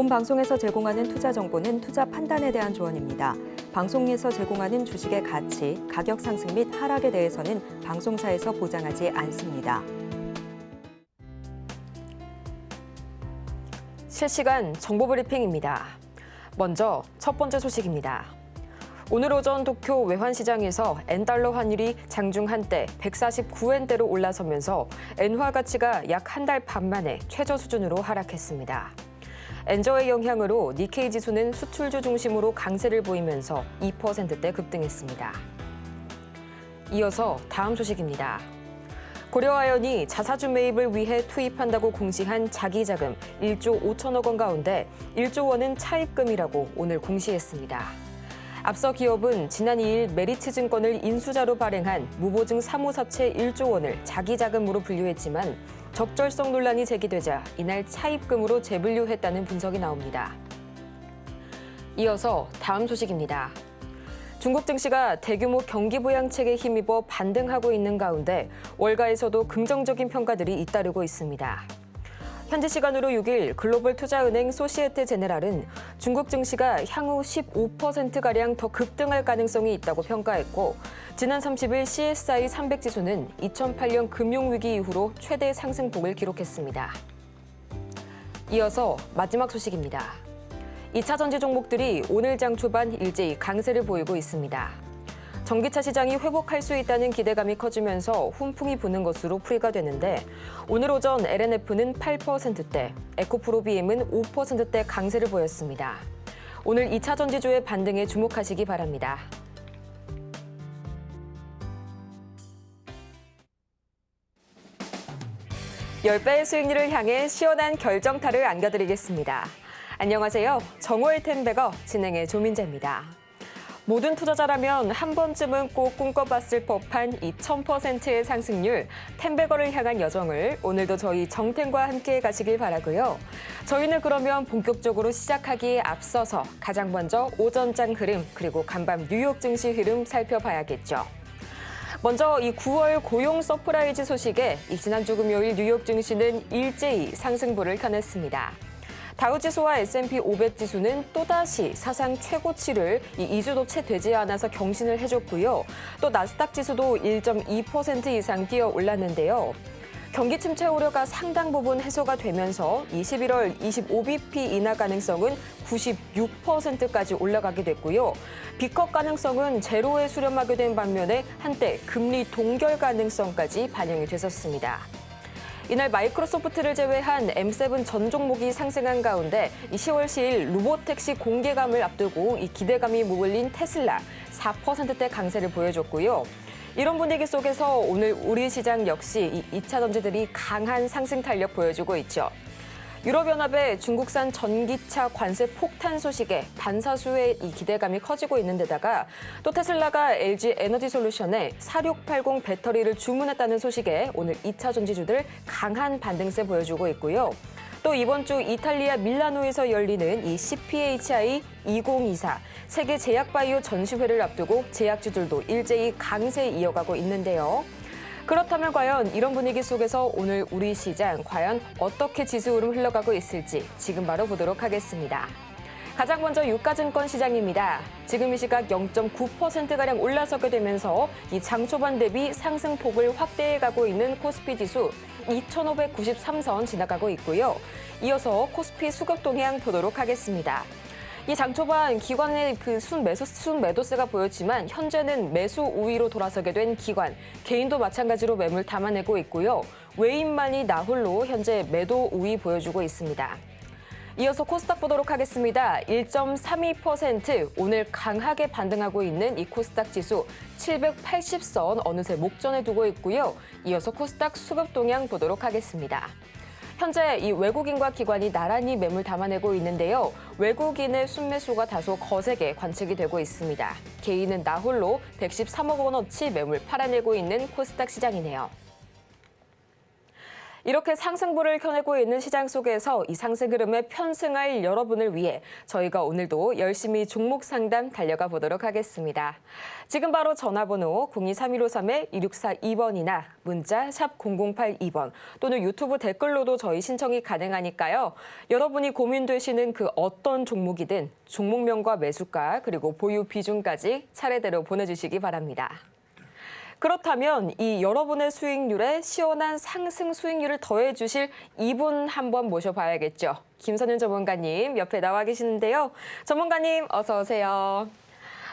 본 방송에서 제공하는 투자 정보는 투자 판단에 대한 조언입니다. 방송에서 제공하는 주식의 가치, 가격 상승 및 하락에 대해서는 방송사에서 보장하지 않습니다. 실시간 정보 브리핑입니다. 먼저 첫 번째 소식입니다. 오늘 오전 도쿄 외환시장에서 엔달러 환율이 장중 한때 149엔대로 올라서면서 엔화 가치가 약 한 달 반 만에 최저 수준으로 하락했습니다. 엔저의 영향으로 니케이 지수는 수출주 중심으로 강세를 보이면서 2%대 급등했습니다. 이어서 다음 소식입니다. 고려아연이 자사주 매입을 위해 투입한다고 공시한 자기자금 1조 5천억 원 가운데 1조 원은 차입금이라고 오늘 공시했습니다. 앞서 기업은 지난 2일 메리츠증권을 인수자로 발행한 무보증 사모사채 1조 원을 자기자금으로 분류했지만 적절성 논란이 제기되자 이날 차입금으로 재분류했다는 분석이 나옵니다. 이어서 다음 소식입니다. 중국 증시가 대규모 경기 부양책에 힘입어 반등하고 있는 가운데 월가에서도 긍정적인 평가들이 잇따르고 있습니다. 현지 시간으로 6일 글로벌 투자은행 소시에테 제네랄은 중국 증시가 향후 15%가량 더 급등할 가능성이 있다고 평가했고 지난 30일 CSI 300 지수는 2008년 금융위기 이후로 최대 상승폭을 기록했습니다. 이어서 마지막 소식입니다. 2차 전지 종목들이 오늘 장 초반 일제히 강세를 보이고 있습니다. 전기차 시장이 회복할 수 있다는 기대감이 커지면서 훈풍이 부는 것으로 풀이가 되는데 오늘 오전 LNF는 8%대, 에코프로비엠은 5%대 강세를 보였습니다. 오늘 2차 전지주의 반등에 주목하시기 바랍니다. (10배의) 수익률을 향해 시원한 결정타를 안겨드리겠습니다. 안녕하세요. 정호의 텐베거 진행의 조민재입니다. 모든 투자자라면 한 번쯤은 꼭 꿈꿔봤을 법한 이 1000%의 상승률, 텐베거를 향한 여정을 오늘도 저희 정텐과 함께 가시길 바라고요. 저희는 그러면 본격적으로 시작하기에 앞서서 가장 먼저 오전장 흐름 그리고 간밤 뉴욕 증시 흐름 살펴봐야겠죠. 먼저 이 9월 고용 서프라이즈 소식에 지난주 금요일 뉴욕 증시는 일제히 상승부를 켜냈습니다. 다우지수와 S&P 500 지수는 또다시 사상 최고치를 2주도 채 되지 않아서 경신을 해줬고요. 또 나스닥 지수도 1.2% 이상 뛰어 올랐는데요. 경기 침체 우려가 상당 부분 해소가 되면서 11월 25bp 인하 가능성은 96%까지 올라가게 됐고요. B컵 가능성은 제로에 수렴하게 된 반면에 한때 금리 동결 가능성까지 반영이 됐었습니다. 이날 마이크로소프트를 제외한 M7 전 종목이 상승한 가운데 10월 10일 로보택시 공개감을 앞두고 이 기대감이 몰린 테슬라 4%대 강세를 보여줬고요. 이런 분위기 속에서 오늘 우리 시장 역시 2차 전지들이 강한 상승 탄력 보여주고 있죠. 유럽연합의 중국산 전기차 관세 폭탄 소식에 반사수의 이 기대감이 커지고 있는 데다가 또 테슬라가 LG 에너지솔루션에 4680 배터리를 주문했다는 소식에 오늘 2차 전지주들 강한 반등세 보여주고 있고요. 또 이번 주 이탈리아 밀라노에서 열리는 이 CPHI 2024 세계 제약바이오 전시회를 앞두고 제약주들도 일제히 강세 이어가고 있는데요. 그렇다면 과연 이런 분위기 속에서 오늘 우리 시장 과연 어떻게 지수 흐름 흘러가고 있을지 지금 바로 보도록 하겠습니다. 가장 먼저 유가증권 시장입니다. 지금 이 시각 0.9%가량 올라서게 되면서 이 장 초반 대비 상승폭을 확대해가고 있는 코스피 지수 2,593선 지나가고 있고요. 이어서 코스피 수급 동향 보도록 하겠습니다. 이 장 초반 기관의 순매도세가 보였지만 현재는 매수 우위로 돌아서게 된 기관, 개인도 마찬가지로 매물 담아내고 있고요. 외인만이 나홀로 현재 매도 우위 보여주고 있습니다. 이어서 코스닥 보도록 하겠습니다. 1.32% 오늘 강하게 반등하고 있는 이 코스닥 지수 780선 어느새 목전에 두고 있고요. 이어서 코스닥 수급 동향 보도록 하겠습니다. 현재 이 외국인과 기관이 나란히 매물 담아내고 있는데요. 외국인의 순매수가 다소 거세게 관측이 되고 있습니다. 개인은 나홀로 113억 원어치 매물 팔아내고 있는 코스닥 시장이네요. 이렇게 상승부를 켜내고 있는 시장 속에서 이 상승 흐름에 편승할 여러분을 위해 저희가 오늘도 열심히 종목 상담 달려가 보도록 하겠습니다. 지금 바로 전화번호 023153-2642번이나 문자 샵 0082번 또는 유튜브 댓글로도 저희 신청이 가능하니까요. 여러분이 고민되시는 그 어떤 종목이든 종목명과 매수가 그리고 보유 비중까지 차례대로 보내주시기 바랍니다. 그렇다면 이 여러분의 수익률에 시원한 상승 수익률을 더해주실 이분 한번 모셔봐야겠죠. 김선윤 전문가님 옆에 나와 계시는데요. 전문가님 어서 오세요.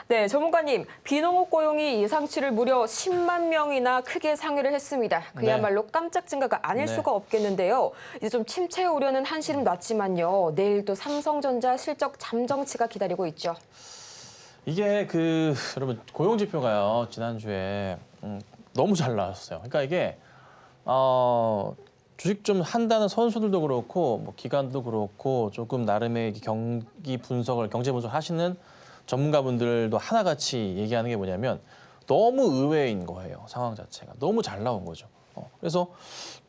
네, 전문가님, 비농업 고용이 예상치를 무려 10만 명이나 크게 상회를 했습니다. 그야말로 깜짝 증가가 아닐 수가 없겠는데요. 이제 좀 침체 우려는 한시름 났지만요. 내일 또 삼성전자 실적 잠정치가 기다리고 있죠. 이게 여러분 고용 지표가요 지난주에 너무 잘 나왔어요. 그러니까 이게 주식 좀 한다는 선수들도 그렇고 뭐 기관도 그렇고 조금 나름의 경제 분석을 하시는 전문가분들도 하나같이 얘기하는 게 뭐냐면 너무 의외인 거예요. 상황 자체가 너무 잘 나온 거죠. 그래서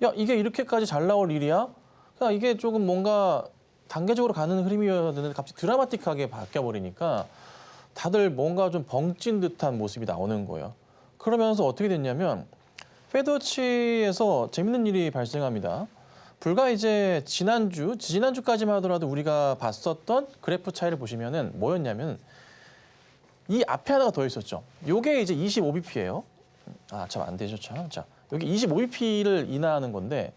야 이게 이렇게까지 잘 나올 일이야? 그러니까 이게 조금 뭔가 단계적으로 가는 흐름이었는데 갑자기 드라마틱하게 바뀌어 버리니까. 다들 뭔가 좀 벙찐 듯한 모습이 나오는 거예요. 그러면서 어떻게 됐냐면 페드워치에서 재밌는 일이 발생합니다. 불과 이제 지난주까지만 하더라도 우리가 봤었던 그래프 차이를 보시면은 뭐였냐면 이 앞에 하나가 더 있었죠. 요게 이제 25bp예요. 참 안 되죠, 참. 자, 여기 25bp를 인하하는 건데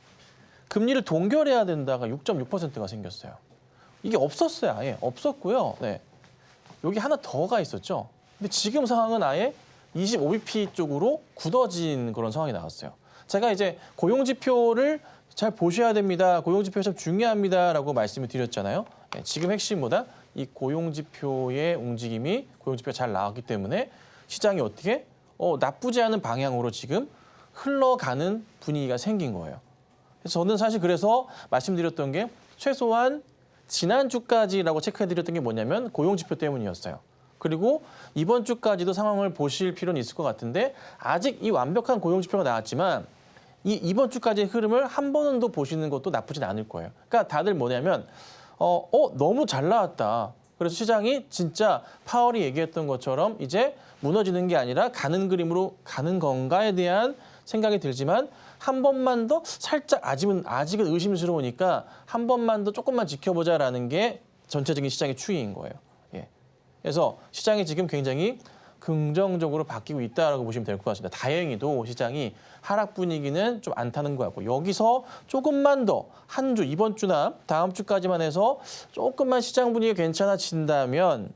금리를 동결해야 된다가 6.6%가 생겼어요. 이게 없었어요, 아예 없었고요. 네. 여기 하나 더가 있었죠. 근데 지금 상황은 아예 25bp 쪽으로 굳어진 그런 상황이 나왔어요. 제가 이제 고용지표를 잘 보셔야 됩니다. 고용지표 참 중요합니다라고 말씀을 드렸잖아요. 네, 지금 핵심보다 이 고용지표의 움직임이 고용지표가 잘 나왔기 때문에 시장이 어떻게 나쁘지 않은 방향으로 지금 흘러가는 분위기가 생긴 거예요. 그래서 저는 사실 그래서 말씀드렸던 게 최소한 지난주까지라고 체크해드렸던 게 뭐냐면 고용지표 때문이었어요. 그리고 이번 주까지도 상황을 보실 필요는 있을 것 같은데 아직 이 완벽한 고용지표가 나왔지만 이번 주까지의 흐름을 한 번은 더 보시는 것도 나쁘진 않을 거예요. 그러니까 다들 뭐냐면 너무 잘 나왔다. 그래서 시장이 진짜 파월이 얘기했던 것처럼 이제 무너지는 게 아니라 가는 그림으로 가는 건가에 대한 생각이 들지만 한 번만 더 살짝 아직은 의심스러우니까 한 번만 더 조금만 지켜보자라는 게 전체적인 시장의 추이인 거예요. 예. 그래서 시장이 지금 굉장히 긍정적으로 바뀌고 있다라고 보시면 될 것 같습니다. 다행히도 시장이 하락 분위기는 좀 안 타는 것 같고 여기서 조금만 더 한 주, 이번 주나 다음 주까지만 해서 조금만 시장 분위기가 괜찮아진다면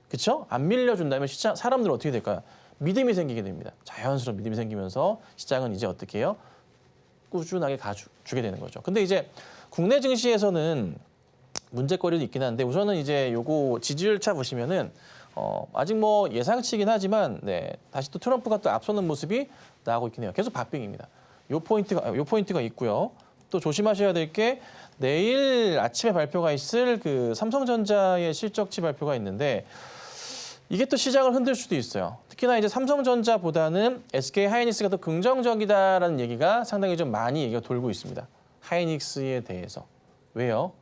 그렇죠? 안 밀려준다면 사람들은 어떻게 될까요? 믿음이 생기게 됩니다. 자연스러운 믿음이 생기면서 시장은 이제 어떻게 해요? 꾸준하게 가주게 되는 거죠. 근데 이제 국내 증시에서는 문제거리도 있긴 한데 우선은 이제 요거 지지율 차 보시면은 아직 뭐 예상치긴 하지만 네, 다시 또 트럼프가 또 앞서는 모습이 나오고 있긴 해요. 계속 박빙입니다. 요 포인트가 있고요. 또 조심하셔야 될 게 내일 아침에 발표가 있을 그 삼성전자의 실적치 발표가 있는데 이게 또 시장을 흔들 수도 있어요. 특히나 이제 삼성전자보다는 SK 하이닉스가 더 긍정적이다라는 얘기가 상당히 좀 많이 얘기가 돌고 있습니다. 하이닉스에 대해서. 왜요?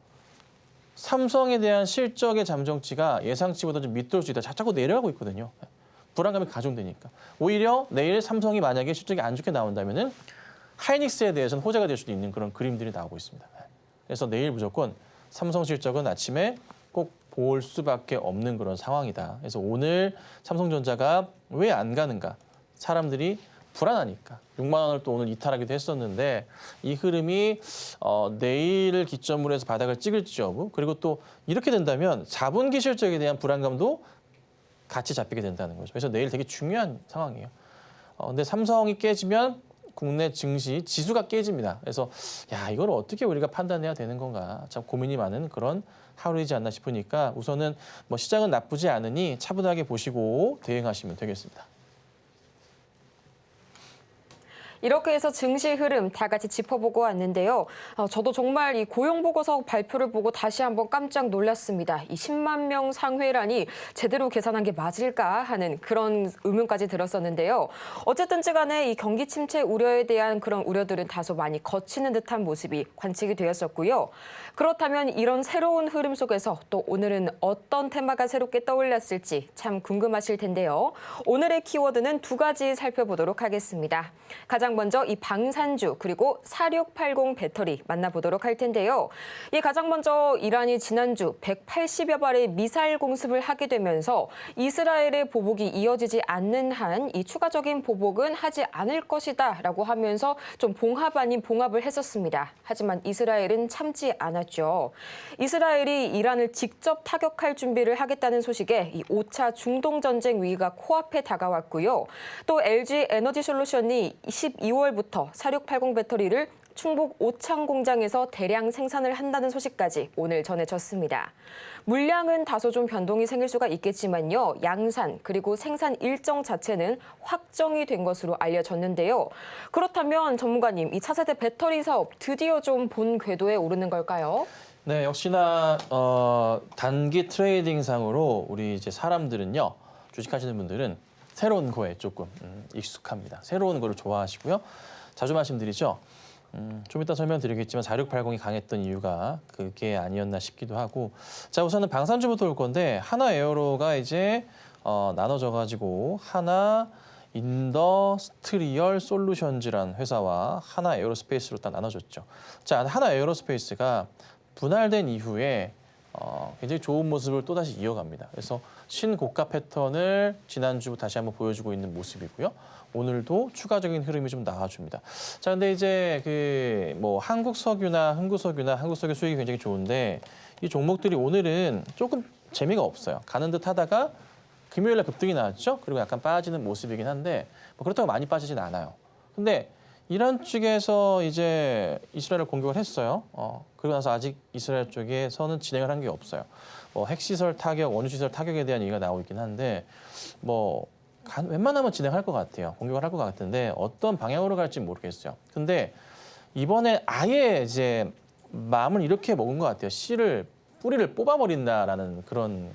삼성에 대한 실적의 잠정치가 예상치보다 좀 밑돌 수 있다. 자꾸 내려가고 있거든요. 불안감이 가중되니까. 오히려 내일 삼성이 만약에 실적이 안 좋게 나온다면은 하이닉스에 대해서는 호재가 될 수도 있는 그런 그림들이 나오고 있습니다. 그래서 내일 무조건 삼성 실적은 아침에 꼭 볼 수밖에 없는 그런 상황이다. 그래서 오늘 삼성전자가 왜 안 가는가? 사람들이 불안하니까 6만 원을 또 오늘 이탈하기도 했었는데 이 흐름이 내일을 기점으로 해서 바닥을 찍을지 여부 그리고 또 이렇게 된다면 4분기 실적에 대한 불안감도 같이 잡히게 된다는 거죠. 그래서 내일 되게 중요한 상황이에요. 근데 삼성이 깨지면 국내 증시 지수가 깨집니다. 그래서 야 이걸 어떻게 우리가 판단해야 되는 건가 참 고민이 많은 그런 하루이지 않나 싶으니까 우선은 뭐 시장은 나쁘지 않으니 차분하게 보시고 대응하시면 되겠습니다. 이렇게 해서 증시 흐름 다 같이 짚어보고 왔는데요. 저도 정말 이 고용보고서 발표를 보고 다시 한번 깜짝 놀랐습니다. 이 10만 명 상회라니 제대로 계산한 게 맞을까 하는 그런 의문까지 들었었는데요. 어쨌든 간에 이 경기 침체 우려에 대한 그런 우려들은 다소 많이 거치는 듯한 모습이 관측이 되었었고요. 그렇다면 이런 새로운 흐름 속에서 또 오늘은 어떤 테마가 새롭게 떠올랐을지 참 궁금하실 텐데요. 오늘의 키워드는 두 가지 살펴보도록 하겠습니다. 가장 먼저 이 방산주 그리고 4680 배터리 만나보도록 할 텐데요. 이 가장 먼저 이란이 지난주 180여 발의 미사일 공습을 하게 되면서 이스라엘의 보복이 이어지지 않는 한 이 추가적인 보복은 하지 않을 것이다라고 하면서 좀 봉합 아닌 봉합을 했었습니다. 하지만 이스라엘은 참지 않았죠. 이스라엘이 이란을 직접 타격할 준비를 하겠다는 소식에 이 5차 중동 전쟁 위기가 코앞에 다가왔고요. 또 LG 에너지 솔루션이 12월부터 4680 배터리를 충북 오창 공장에서 대량 생산을 한다는 소식까지 오늘 전해졌습니다. 물량은 다소 좀 변동이 생길 수가 있겠지만요. 양산 그리고 생산 일정 자체는 확정이 된 것으로 알려졌는데요. 그렇다면 전문가님, 이 차세대 배터리 사업 드디어 좀 본 궤도에 오르는 걸까요? 네, 역시나 단기 트레이딩상으로 우리 이제 사람들은요, 주식하시는 분들은 새로운 거에 조금 익숙합니다. 새로운 거를 좋아하시고요. 자주 말씀드리죠. 좀 이따 설명드리겠지만 4680이 강했던 이유가 그게 아니었나 싶기도 하고. 자, 우선은 방산주부터 올 건데 하나 에어로가 이제 나눠져 가지고 하나 인더스트리얼 솔루션즈라는 회사와 하나 에어로스페이스로 딱 나눠졌죠. 자, 하나 에어로스페이스가 분할된 이후에 굉장히 좋은 모습을 또다시 이어갑니다. 그래서 신고가 패턴을 지난주 다시 한번 보여주고 있는 모습이고요. 오늘도 추가적인 흐름이 좀 나와줍니다. 자, 근데 이제 그 뭐 한국석유나 흥구석유나 한국석유 수익이 굉장히 좋은데 이 종목들이 오늘은 조금 재미가 없어요. 가는 듯 하다가 금요일에 급등이 나왔죠. 그리고 약간 빠지는 모습이긴 한데 뭐 그렇다고 많이 빠지진 않아요. 근데 이란 측에서 이제 이스라엘을 공격을 했어요. 그리고 나서 아직 이스라엘 쪽에서는 진행을 한 게 없어요. 뭐 핵시설 타격, 원유시설 타격에 대한 얘기가 나오고 있긴 한데 뭐 웬만하면 진행할 것 같아요. 공격을 할 것 같은데 어떤 방향으로 갈지 모르겠어요. 근데 이번에 아예 이제 마음을 이렇게 먹은 것 같아요. 뿌리를 뽑아버린다라는 그런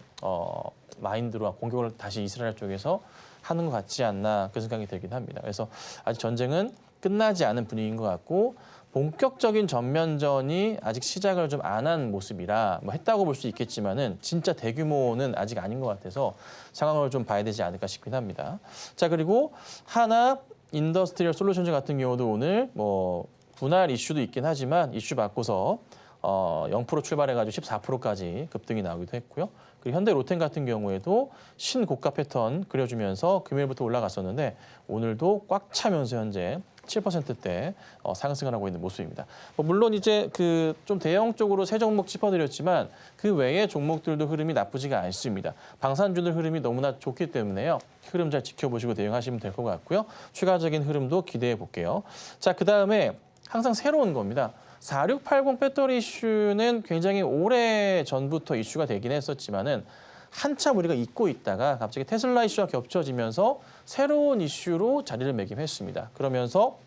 마인드로 공격을 다시 이스라엘 쪽에서 하는 것 같지 않나 그 생각이 들긴 합니다. 그래서 아직 전쟁은 끝나지 않은 분위기인 것 같고 본격적인 전면전이 아직 시작을 좀 안 한 모습이라 뭐 했다고 볼 수 있겠지만은 진짜 대규모는 아직 아닌 것 같아서 상황을 좀 봐야 되지 않을까 싶긴 합니다. 자, 그리고 하나 인더스트리얼 솔루션즈 같은 경우도 오늘 뭐 분할 이슈도 있긴 하지만 이슈 바꿔서 0% 출발해가지고 14%까지 급등이 나오기도 했고요. 그리고 현대 로템 같은 경우에도 신고가 패턴 그려주면서 금요일부터 올라갔었는데 오늘도 꽉 차면서 현재 7%대 상승을 하고 있는 모습입니다. 물론 이제 그 좀 대형 쪽으로 세 종목 짚어드렸지만 그 외의 종목들도 흐름이 나쁘지가 않습니다. 방산주들 흐름이 너무나 좋기 때문에요. 흐름 잘 지켜보시고 대응하시면 될 것 같고요. 추가적인 흐름도 기대해 볼게요. 자, 그다음에 항상 새로운 겁니다. 4680 배터리 이슈는 굉장히 오래 전부터 이슈가 되긴 했었지만은 한참 우리가 잊고 있다가 갑자기 테슬라 이슈와 겹쳐지면서 새로운 이슈로 자리를 매김했습니다. 그러면서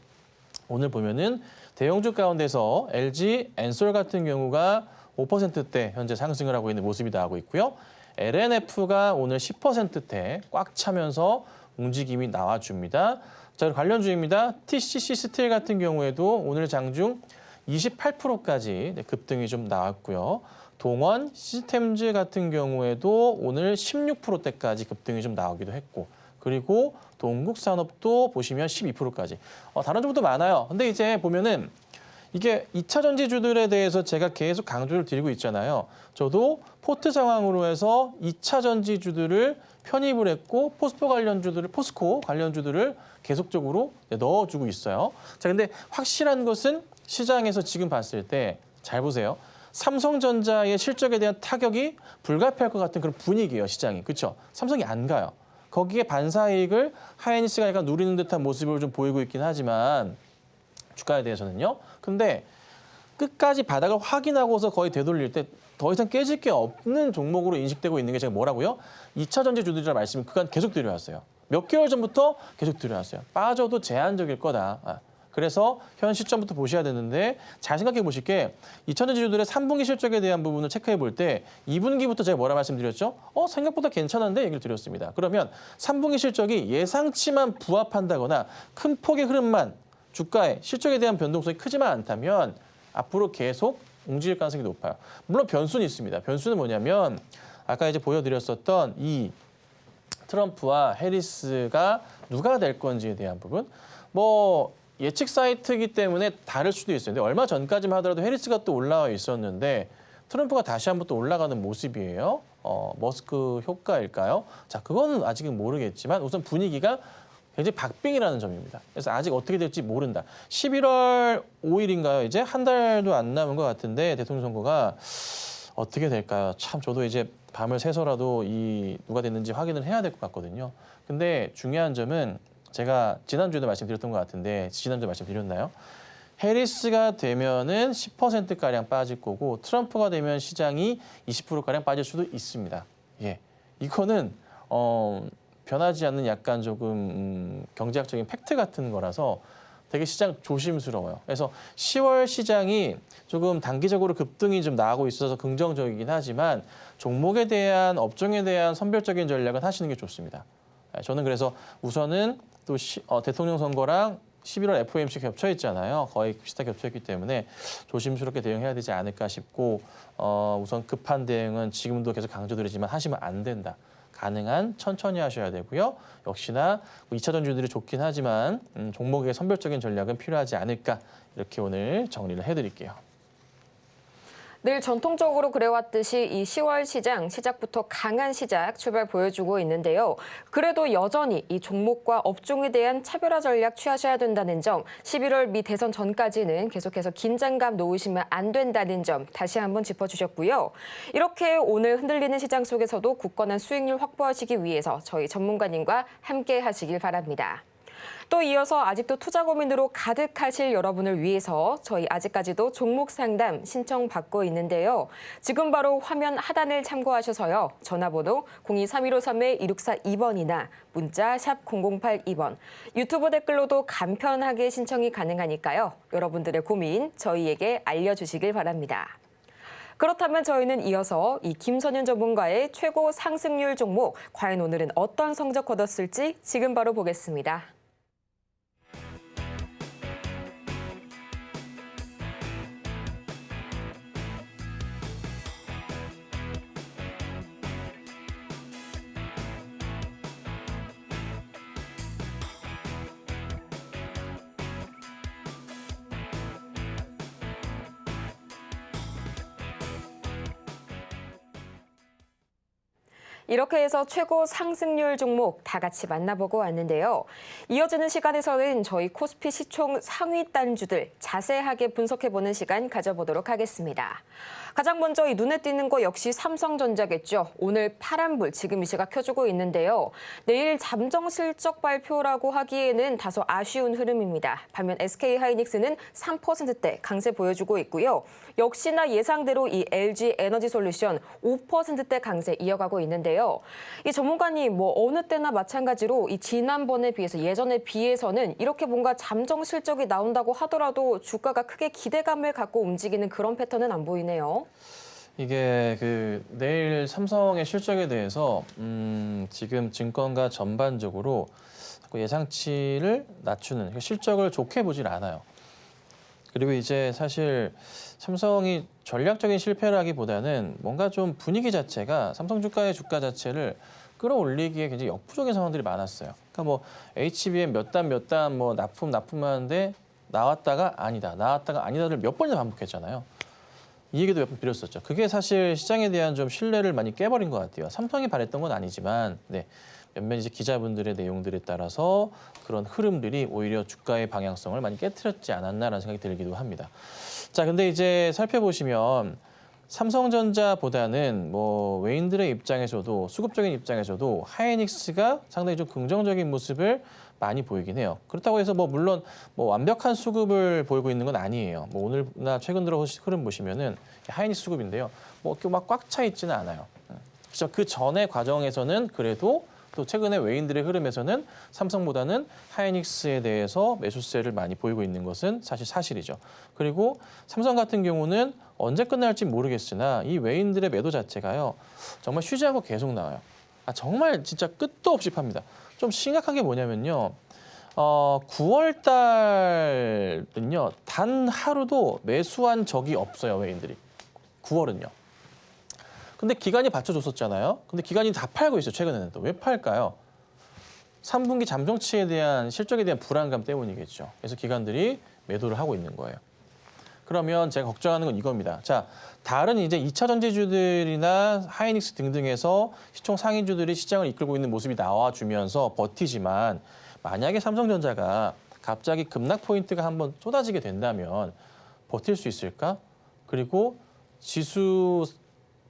오늘 보면은 대형주 가운데서 LG 엔솔 같은 경우가 5%대 현재 상승을 하고 있는 모습이 나오고 있고요. LNF가 오늘 10%대 꽉 차면서 움직임이 나와줍니다. 자, 관련주입니다. TCC 스틸 같은 경우에도 오늘 장중 28%까지 급등이 좀 나왔고요. 동원 시스템즈 같은 경우에도 오늘 16%대까지 급등이 좀 나오기도 했고, 그리고 동국산업도 보시면 12%까지. 다른 종목도 많아요. 근데 이제 보면은 이게 2차 전지주들에 대해서 제가 계속 강조를 드리고 있잖아요. 저도 포트 상황으로 해서 2차 전지주들을 편입을 했고 포스코 관련주들을 계속적으로 넣어주고 있어요. 자, 근데 확실한 것은 시장에서 지금 봤을 때 잘 보세요. 삼성전자의 실적에 대한 타격이 불가피할 것 같은 그런 분위기예요, 시장이. 그렇죠? 삼성이 안 가요. 거기에 반사이익을 하이닉스가 약간 누리는 듯한 모습을 좀 보이고 있긴 하지만 주가에 대해서는요. 근데 끝까지 바닥을 확인하고서 거의 되돌릴 때 더 이상 깨질 게 없는 종목으로 인식되고 있는 게 제가 뭐라고요? 2차 전지주들이라 말씀을 그간 계속 드려왔어요. 몇 개월 전부터 계속 들여놨어요. 빠져도 제한적일 거다. 그래서 현 시점부터 보셔야 되는데 잘 생각해 보실 게 2000년지주들의 3분기 실적에 대한 부분을 체크해 볼 때 2분기부터 제가 뭐라 말씀드렸죠? 생각보다 괜찮은데 얘기를 드렸습니다. 그러면 3분기 실적이 예상치만 부합한다거나 큰 폭의 흐름만 주가의 실적에 대한 변동성이 크지만 않다면 앞으로 계속 움직일 가능성이 높아요. 물론 변수는 있습니다. 변수는 뭐냐면 아까 이제 보여드렸었던 이 트럼프와 해리스가 누가 될 건지에 대한 부분. 예측 사이트이기 때문에 다를 수도 있어요. 근데 얼마 전까지만 하더라도 해리스가 또 올라와 있었는데 트럼프가 다시 한번 또 올라가는 모습이에요. 머스크 효과일까요? 자, 그거는 아직은 모르겠지만 우선 분위기가 굉장히 박빙이라는 점입니다. 그래서 아직 어떻게 될지 모른다. 11월 5일인가요? 이제 한 달도 안 남은 것 같은데 대통령 선거가 어떻게 될까요? 참 저도 이제 밤을 새서라도 누가 됐는지 확인을 해야 될 것 같거든요. 근데 중요한 점은 제가 지난주에도 말씀드렸던 것 같은데 지난주에 말씀드렸나요? 해리스가 되면은 10%가량 빠질 거고 트럼프가 되면 시장이 20%가량 빠질 수도 있습니다. 예, 이거는 변하지 않는 약간 조금 경제학적인 팩트 같은 거라서 되게 시장 조심스러워요. 그래서 10월 시장이 조금 단기적으로 급등이 좀 나오고 있어서 긍정적이긴 하지만 종목에 대한 업종에 대한 선별적인 전략은 하시는 게 좋습니다. 저는 그래서 우선은 또 대통령 선거랑 11월 FOMC 겹쳐 있잖아요. 거의 비슷하게 겹쳐 있기 때문에 조심스럽게 대응해야 되지 않을까 싶고 우선 급한 대응은 지금도 계속 강조드리지만 하시면 안 된다. 가능한 천천히 하셔야 되고요. 역시나 2차 전지들이 좋긴 하지만 종목의 선별적인 전략은 필요하지 않을까 이렇게 오늘 정리를 해드릴게요. 늘 전통적으로 그래왔듯이 이 10월 시작부터 강한 시작 출발 보여주고 있는데요. 그래도 여전히 이 종목과 업종에 대한 차별화 전략 취하셔야 된다는 점, 11월 미 대선 전까지는 계속해서 긴장감 놓으시면 안 된다는 점 다시 한번 짚어주셨고요. 이렇게 오늘 흔들리는 시장 속에서도 굳건한 수익률 확보하시기 위해서 저희 전문가님과 함께 하시길 바랍니다. 또 이어서 아직도 투자 고민으로 가득하실 여러분을 위해서 저희 아직까지도 종목 상담 신청받고 있는데요. 지금 바로 화면 하단을 참고하셔서요. 전화번호 023153-2642번이나 문자 샵 0082번, 유튜브 댓글로도 간편하게 신청이 가능하니까요. 여러분들의 고민 저희에게 알려주시길 바랍니다. 그렇다면 저희는 이어서 이 김선윤 전문가의 최고 상승률 종목, 과연 오늘은 어떤 성적 거뒀을지 지금 바로 보겠습니다. 이렇게 해서 최고 상승률 종목 다 같이 만나보고 왔는데요. 이어지는 시간에서는 저희 코스피 시총 상위 단주들 자세하게 분석해보는 시간 가져보도록 하겠습니다. 가장 먼저 이 눈에 띄는 거 역시 삼성전자겠죠. 오늘 파란불 지금 이 시각 켜주고 있는데요. 내일 잠정 실적 발표라고 하기에는 다소 아쉬운 흐름입니다. 반면 SK하이닉스는 3%대 강세 보여주고 있고요. 역시나 예상대로 이 LG에너지솔루션 5%대 강세 이어가고 있는데요. 이 전문가님 어느 때나 마찬가지로 이 지난번에 비해서 예전에 비해서는 이렇게 뭔가 잠정 실적이 나온다고 하더라도 주가가 크게 기대감을 갖고 움직이는 그런 패턴은 안 보이네요. 이게 내일 삼성의 실적에 대해서 지금 증권가 전반적으로 자꾸 예상치를 낮추는, 그러니까 실적을 좋게 보질 않아요. 그리고 이제 사실 삼성이 전략적인 실패라기보다는 뭔가 좀 분위기 자체가 삼성 주가의 주가 자체를 끌어올리기에 굉장히 역부족인 상황들이 많았어요. 그러니까 HBM 몇 단 납품하는데 나왔다가 아니다를 몇 번이나 반복했잖아요. 이 얘기도 몇 번 드렸었죠. 그게 사실 시장에 대한 좀 신뢰를 많이 깨버린 것 같아요. 삼성이 바랬던 건 아니지만, 몇몇 이제 기자분들의 내용들에 따라서 그런 흐름들이 오히려 주가의 방향성을 많이 깨트렸지 않았나라는 생각이 들기도 합니다. 자, 근데 이제 살펴보시면 삼성전자보다는 외인들의 입장에서도 수급적인 입장에서도 하이닉스가 상당히 좀 긍정적인 모습을 많이 보이긴 해요. 그렇다고 해서 물론 완벽한 수급을 보이고 있는 건 아니에요. 오늘나 최근 들어 흐름 보시면은 하이닉스 수급인데요. 막 꽉 차 있지는 않아요. 그 전의 과정에서는 그래도 또 최근에 외인들의 흐름에서는 삼성보다는 하이닉스에 대해서 매수세를 많이 보이고 있는 것은 사실이죠. 그리고 삼성 같은 경우는 언제 끝날지 모르겠으나 이 외인들의 매도 자체가요. 정말 쉬지 않고 계속 나와요. 정말 진짜 끝도 없이 팝니다. 좀 심각한 게 뭐냐면요. 9월 달은요. 단 하루도 매수한 적이 없어요. 외인들이. 9월은요. 근데 기간이 받쳐줬었잖아요. 근데 기간이 다 팔고 있어요. 최근에는 또. 왜 팔까요? 3분기 잠정치에 대한 실적에 대한 불안감 때문이겠죠. 그래서 기관들이 매도를 하고 있는 거예요. 그러면 제가 걱정하는 건 이겁니다. 자, 다른 이제 2차 전지주들이나 하이닉스 등등에서 시총 상위주들이 시장을 이끌고 있는 모습이 나와주면서 버티지만 만약에 삼성전자가 갑자기 급락 포인트가 한번 쏟아지게 된다면 버틸 수 있을까? 그리고 지수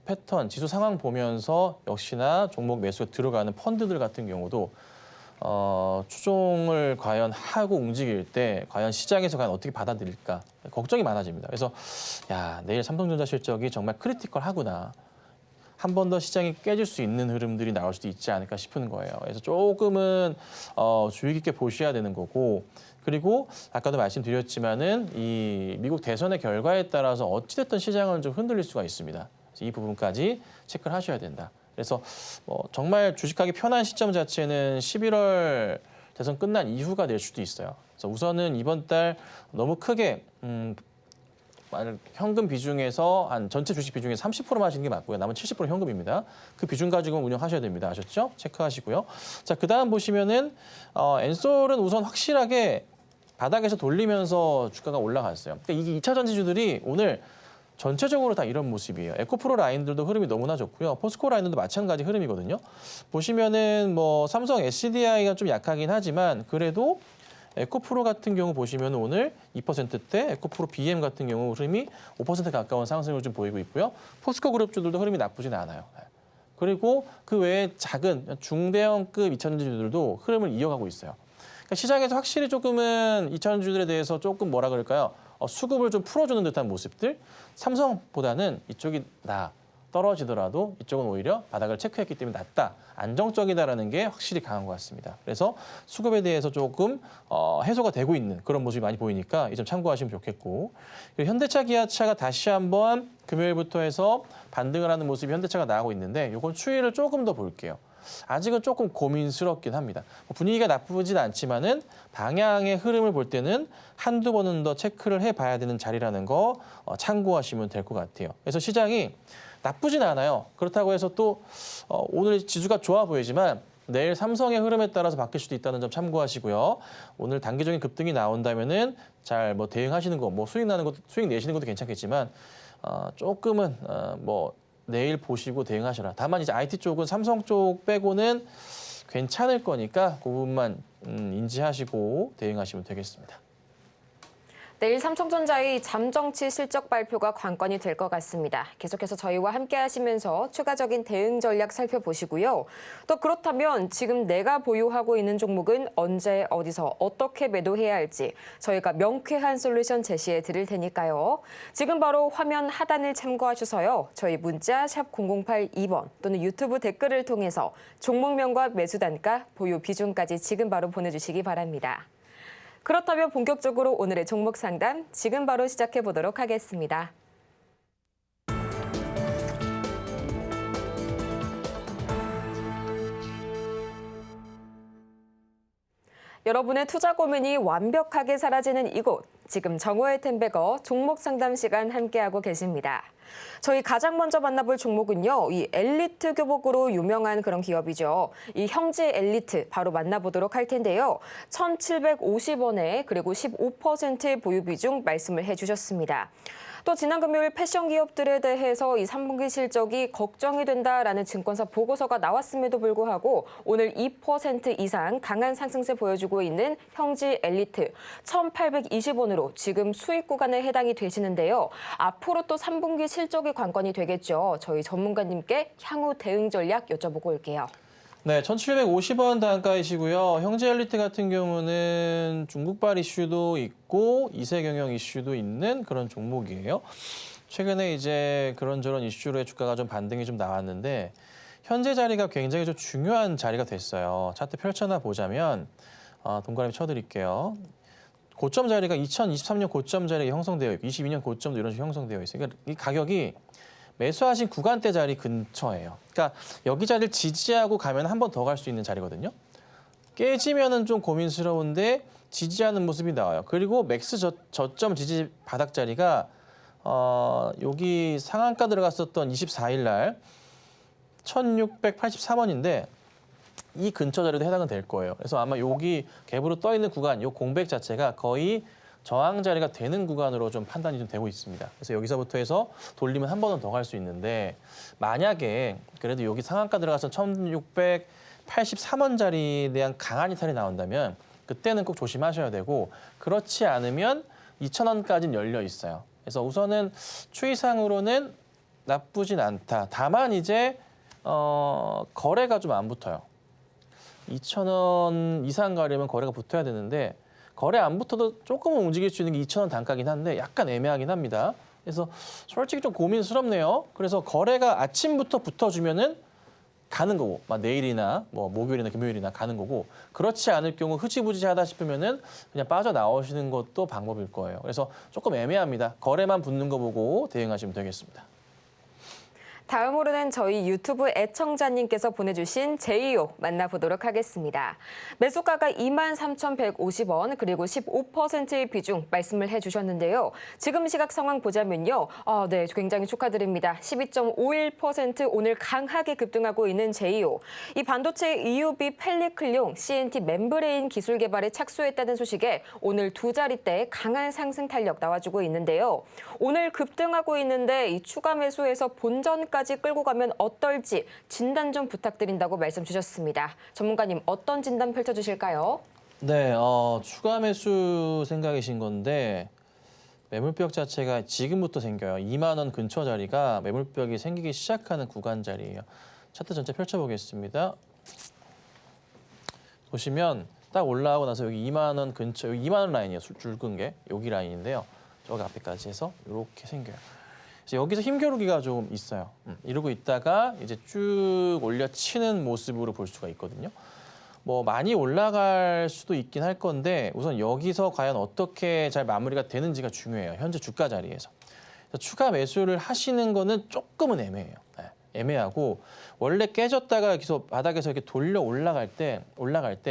패턴, 지수 상황 보면서 역시나 종목 매수가 들어가는 펀드들 같은 경우도 추종을 과연 하고 움직일 때 과연 시장에서 과연 어떻게 받아들일까 걱정이 많아집니다. 그래서 내일 삼성전자 실적이 정말 크리티컬하구나. 한 번 더 시장이 깨질 수 있는 흐름들이 나올 수도 있지 않을까 싶은 거예요. 그래서 조금은 주의 깊게 보셔야 되는 거고 그리고 아까도 말씀드렸지만은 이 미국 대선의 결과에 따라서 어찌됐든 시장은 좀 흔들릴 수가 있습니다. 이 부분까지 체크를 하셔야 된다. 그래서 정말 주식하기 편한 시점 자체는 11월 대선 끝난 이후가 될 수도 있어요. 그래서 우선은 이번 달 너무 크게 현금 비중에서 한 전체 주식 비중의 30%만 하시는 게 맞고요. 남은 70% 현금입니다. 그 비중 가지고 운영하셔야 됩니다. 아셨죠? 체크하시고요. 자, 그다음 보시면은 엔솔은 우선 확실하게 바닥에서 돌리면서 주가가 올라갔어요. 그러니까 이게 2차 전지주들이 오늘 전체적으로 다 이런 모습이에요. 에코프로 라인들도 흐름이 너무나 좋고요. 포스코 라인들도 마찬가지 흐름이거든요. 보시면은 삼성 SDI가 좀 약하긴 하지만 그래도 에코프로 같은 경우 보시면 오늘 2%대, 에코프로 BM 같은 경우 흐름이 5% 가까운 상승을 좀 보이고 있고요. 포스코 그룹주들도 흐름이 나쁘진 않아요. 그리고 그 외에 작은 중대형급 2차전지주들도 흐름을 이어가고 있어요. 그러니까 시장에서 확실히 조금은 2차전지주들에 대해서 조금 뭐라 그럴까요? 수급을 좀 풀어주는 듯한 모습들. 삼성보다는 이쪽이 떨어지더라도 이쪽은 오히려 바닥을 체크했기 때문에 낫다. 안정적이다라는 게 확실히 강한 것 같습니다. 그래서 수급에 대해서 조금 해소가 되고 있는 그런 모습이 많이 보이니까 이 점 참고하시면 좋겠고 그리고 현대차, 기아차가 다시 한번 금요일부터 해서 반등을 하는 모습이 현대차가 나오고 있는데 이건 추이를 조금 더 볼게요. 아직은 조금 고민스럽긴 합니다. 분위기가 나쁘진 않지만은 방향의 흐름을 볼 때는 한두 번은 더 체크를 해봐야 되는 자리라는 거 참고하시면 될 것 같아요. 그래서 시장이 나쁘진 않아요. 그렇다고 해서 또 오늘 지수가 좋아 보이지만 내일 삼성의 흐름에 따라서 바뀔 수도 있다는 점 참고하시고요. 오늘 단기적인 급등이 나온다면은 잘 대응하시는 거, 수익 나는 것도 수익 내시는 것도 괜찮겠지만 조금은 내일 보시고 대응하셔라. 다만 이제 IT 쪽은 삼성 쪽 빼고는 괜찮을 거니까 그 부분만 인지하시고 대응하시면 되겠습니다. 내일 삼성전자의 잠정치 실적 발표가 관건이 될 것 같습니다. 계속해서 저희와 함께 하시면서 추가적인 대응 전략 살펴보시고요. 또 그렇다면 지금 내가 보유하고 있는 종목은 언제 어디서 어떻게 매도해야 할지 저희가 명쾌한 솔루션 제시해 드릴 테니까요. 지금 바로 화면 하단을 참고하셔서요. 저희 문자 샵 0082번 또는 유튜브 댓글을 통해서 종목명과 매수 단가, 보유 비중까지 지금 바로 보내주시기 바랍니다. 그렇다면 본격적으로 오늘의 종목 상담 지금 바로 시작해 보도록 하겠습니다. 여러분의 투자 고민이 완벽하게 사라지는 이곳. 지금 정호의 텐베거 종목 상담 시간 함께하고 계십니다. 저희 가장 먼저 만나볼 종목은요. 이 엘리트 교복으로 유명한 그런 기업이죠. 이 형지 엘리트 바로 만나보도록 할 텐데요. 1,750원에 그리고 15% 보유 비중 말씀을 해주셨습니다. 또 지난 금요일 패션 기업들에 대해서 이 3분기 실적이 걱정이 된다라는 증권사 보고서가 나왔음에도 불구하고 오늘 2% 이상 강한 상승세 보여주고 있는 형지 엘리트 1,820원으로 지금 수익 구간에 해당이 되시는데요. 앞으로 또 3분기 실적이 관건이 되겠죠. 저희 전문가님께 향후 대응 전략 여쭤보고 올게요. 네, 1,750원 단가이시고요. 형제 엘리트 같은 경우는 중국발 이슈도 있고 이세 경영 이슈도 있는 그런 종목이에요. 최근에 이제 그런저런 이슈로 주가가 좀 반등이 좀 나왔는데 현재 자리가 굉장히 좀 중요한 자리가 됐어요. 차트 펼쳐나 보자면 동그라미 쳐드릴게요. 고점 자리가 2023년 고점 자리가 형성되어 있고 22년 고점도 이런 식으로 형성되어 있어요. 그러니까 이 가격이 매수하신 구간대 자리 근처예요. 그러니까 여기 자리를 지지하고 가면 한 번 더 갈 수 있는 자리거든요. 깨지면은 좀 고민스러운데 지지하는 모습이 나와요. 그리고 맥스 저점 지지 바닥 자리가 여기 상한가 들어갔었던 24일 날 1683원인데 이 근처 자리도 해당은 될 거예요. 그래서 아마 여기 갭으로 떠 있는 구간, 이 공백 자체가 거의 저항 자리가 되는 구간으로 좀 판단이 좀 되고 있습니다. 그래서 여기서부터 해서 돌리면 한 번은 더 갈 수 있는데 만약에 그래도 여기 상한가 들어가서 1683원 자리에 대한 강한 이탈이 나온다면 그때는 꼭 조심하셔야 되고 그렇지 않으면 2,000원까지는 열려 있어요. 그래서 우선은 추이상으로는 나쁘진 않다. 다만 이제 거래가 좀 안 붙어요. 2,000원 이상 가려면 거래가 붙어야 되는데 거래 안 붙어도 조금은 움직일 수 있는 게 2,000원 단가긴 한데 약간 애매하긴 합니다. 그래서 솔직히 좀 고민스럽네요. 그래서 거래가 아침부터 붙어주면은 가는 거고, 막 내일이나 뭐 목요일이나 금요일이나 가는 거고, 그렇지 않을 경우 흐지부지하다 싶으면은 그냥 빠져나오시는 것도 방법일 거예요. 그래서 조금 애매합니다. 거래만 붙는 거 보고 대응하시면 되겠습니다. 다음으로는 저희 유튜브 애청자님께서 보내주신 제이오 만나보도록 하겠습니다. 매수가가 23,150원 그리고 15%의 비중 말씀을 해주셨는데요. 지금 시각 상황 보자면요. 네, 굉장히 축하드립니다. 12.51% 오늘 강하게 급등하고 있는 제이오. 이 반도체 EUV 펠리클용 CNT 멤브레인 기술 개발에 착수했다는 소식에 오늘 두 자릿대 강한 상승 탄력 나와주고 있는데요. 오늘 급등하고 있는데 이 추가 매수에서 본전까지 끌고 가면 어떨지 진단 좀 부탁드린다고 말씀 주셨습니다. 전문가님 어떤 진단 펼쳐주실까요? 네, 추가 매수 생각이신 건데 매물벽 자체가 지금부터 생겨요. 2만 원 근처 자리가 매물벽이 생기기 시작하는 구간 자리예요. 차트 전체 펼쳐보겠습니다. 보시면 딱 올라오고 나서 여기 2만 원 근처, 여기 2만 원 라인이에요. 줄근 게 여기 라인인데요. 저기 앞에까지 해서 이렇게 생겨요. 그래서 여기서 힘겨루기가 좀 있어요. 이러고 있다가 이제 쭉 올려치는 모습으로 볼 수가 있거든요. 뭐 많이 올라갈 수도 있긴 할 건데 우선 여기서 과연 어떻게 잘 마무리가 되는지가 중요해요. 현재 주가 자리에서. 그래서 추가 매수를 하시는 거는 조금은 애매해요. 네, 애매하고 원래 깨졌다가 여기서 바닥에서 이렇게 돌려 올라갈 때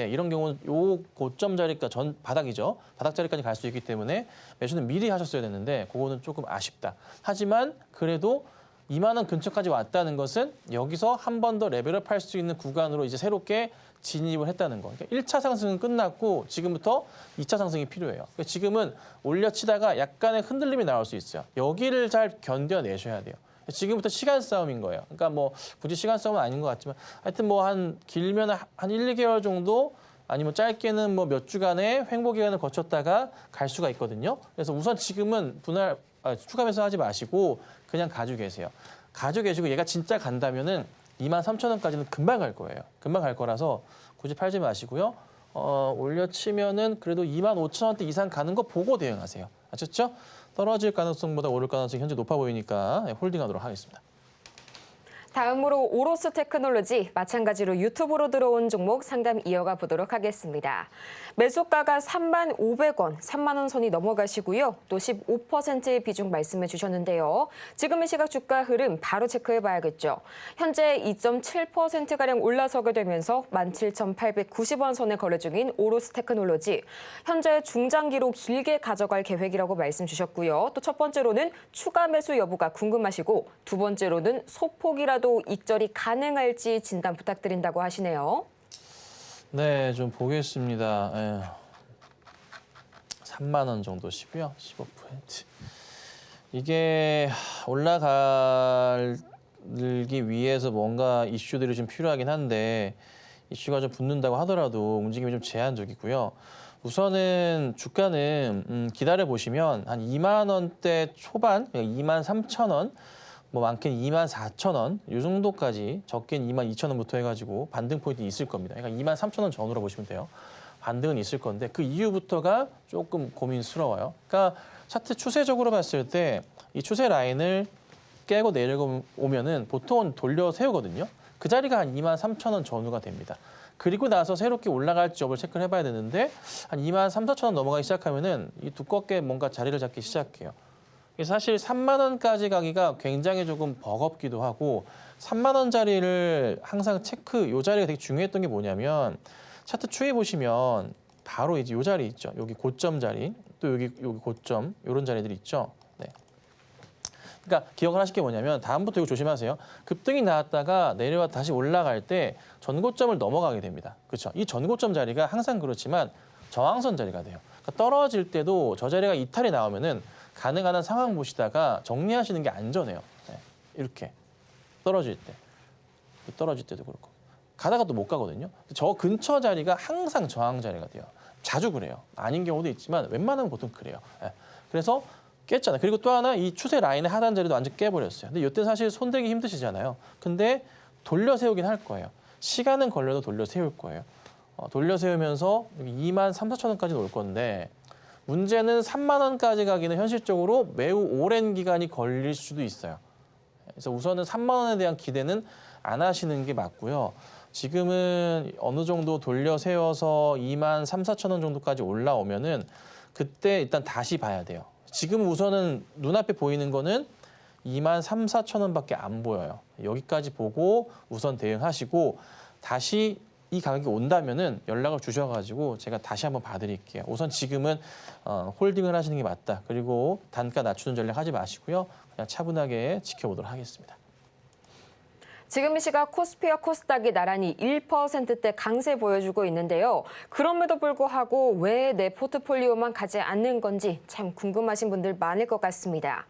이런 경우는 요 고점 자리가 전 바닥이죠. 바닥 자리까지 갈 수 있기 때문에 매수는 미리 하셨어야 되는데 그거는 조금 아쉽다. 하지만 그래도 2만 원 근처까지 왔다는 것은 여기서 한 번 더 레벨업 할 수 있는 구간으로 이제 새롭게 진입을 했다는 거. 그러니까 1차 상승은 끝났고 지금부터 2차 상승이 필요해요. 그러니까 지금은 올려치다가 약간의 흔들림이 나올 수 있어요. 여기를 잘 견뎌내셔야 돼요. 지금부터 시간 싸움인 거예요. 그러니까 뭐 굳이 시간 싸움은 아닌 것 같지만 하여튼 뭐 한 길면 한 1, 2개월 정도 아니면 짧게는 뭐 몇 주간의 횡보 기간을 거쳤다가 갈 수가 있거든요. 그래서 우선 지금은 추가 매수하지 마시고 그냥 가지고 계세요. 가지고 계시고 얘가 진짜 간다면은 23,000원까지는 금방 갈 거예요. 금방 갈 거라서 굳이 팔지 마시고요. 올려치면은 그래도 25,000원대 이상 가는 거 보고 대응하세요. 아셨죠? 떨어질 가능성보다 오를 가능성이 현재 높아 보이니까 홀딩하도록 하겠습니다. 다음으로 오로스 테크놀로지, 마찬가지로 유튜브로 들어온 종목 상담 이어가 보도록 하겠습니다. 매수가가 35,500원, 3만 원 선이 넘어가시고요. 또 15%의 비중 말씀해 주셨는데요. 지금의 시각 주가 흐름 바로 체크해 봐야겠죠. 현재 2.7%가량 올라서게 되면서 17,890원 선에 거래 중인 오로스 테크놀로지. 현재 중장기로 길게 가져갈 계획이라고 말씀 주셨고요. 또 첫 번째로는 추가 매수 여부가 궁금하시고 두 번째로는 소폭이라도 익절이 가능할지 진단 부탁드린다고 하시네요. 네, 좀 보겠습니다. 3만 원 정도시고요. 15%. 이게 올라가기 위해서 뭔가 이슈들이 좀 필요하긴 한데 이슈가 좀 붙는다고 하더라도 움직임이 좀 제한적이고요. 우선은 주가는 기다려 보시면 한 2만 원대 초반, 23,000원, 뭐 많게는 24,000원 이 정도까지 적게는 22,000원부터 해가지고 반등 포인트 있을 겁니다. 그러니까 23,000원 전후로 보시면 돼요. 반등은 있을 건데 그 이후부터가 조금 고민스러워요. 그러니까 차트 추세적으로 봤을 때 이 추세 라인을 깨고 내려오면은 보통은 돌려 세우거든요. 그 자리가 한 23,000원 전후가 됩니다. 그리고 나서 새롭게 올라갈지 여부를 체크를 해봐야 되는데 한 23,000~24,000원 넘어가기 시작하면은 이 두껍게 뭔가 자리를 잡기 시작해요. 사실 3만 원까지 가기가 굉장히 조금 버겁기도 하고 3만 원짜리를 항상 체크, 요 자리가 되게 중요했던 게 뭐냐면 차트 추이 보시면 바로 이제 요 자리 있죠. 여기 고점 자리, 또 여기 고점, 요런 자리들이 있죠. 네. 그러니까 기억을 하실 게 뭐냐면 다음부터 이거 조심하세요. 급등이 나왔다가 내려와 다시 올라갈 때 전고점을 넘어가게 됩니다. 그렇죠? 이 전고점 자리가 항상 그렇지만 저항선 자리가 돼요. 그러니까 떨어질 때도 저 자리가 이탈이 나오면은 가능한 한 상황 보시다가 정리하시는 게 안전해요. 네. 이렇게 떨어질 때도 그렇고 가다가 또 못 가거든요. 저 근처 자리가 항상 저항 자리가 돼요. 자주 그래요. 아닌 경우도 있지만 웬만하면 보통 그래요. 네. 그래서 깼잖아요. 그리고 또 하나 이 추세 라인의 하단 자리도 완전 깨버렸어요. 근데 이때 사실 손대기 힘드시잖아요. 근데 돌려 세우긴 할 거예요. 시간은 걸려도 돌려 세울 거예요. 돌려 세우면서 23,000~24,000원까지 올 건데 문제는 3만 원까지 가기는 현실적으로 매우 오랜 기간이 걸릴 수도 있어요. 그래서 우선은 3만 원에 대한 기대는 안 하시는 게 맞고요. 지금은 어느 정도 돌려 세워서 23,000~24,000원 정도까지 올라오면은 그때 일단 다시 봐야 돼요. 지금 우선은 눈앞에 보이는 거는 23,000~24,000원밖에 안 보여요. 여기까지 보고 우선 대응하시고 다시 이 가격이 온다면은 연락을 주셔가지고 제가 다시 한번 봐드릴게요. 우선 지금은 홀딩을 하시는 게 맞다. 그리고 단가 낮추는 전략 하지 마시고요. 그냥 차분하게 지켜보도록 하겠습니다. 지금 이 시각 코스피와 코스닥이 나란히 1%대 강세 보여주고 있는데요. 그럼에도 불구하고 왜 내 포트폴리오만 가지 않는 건지 참 궁금하신 분들 많을 것 같습니다.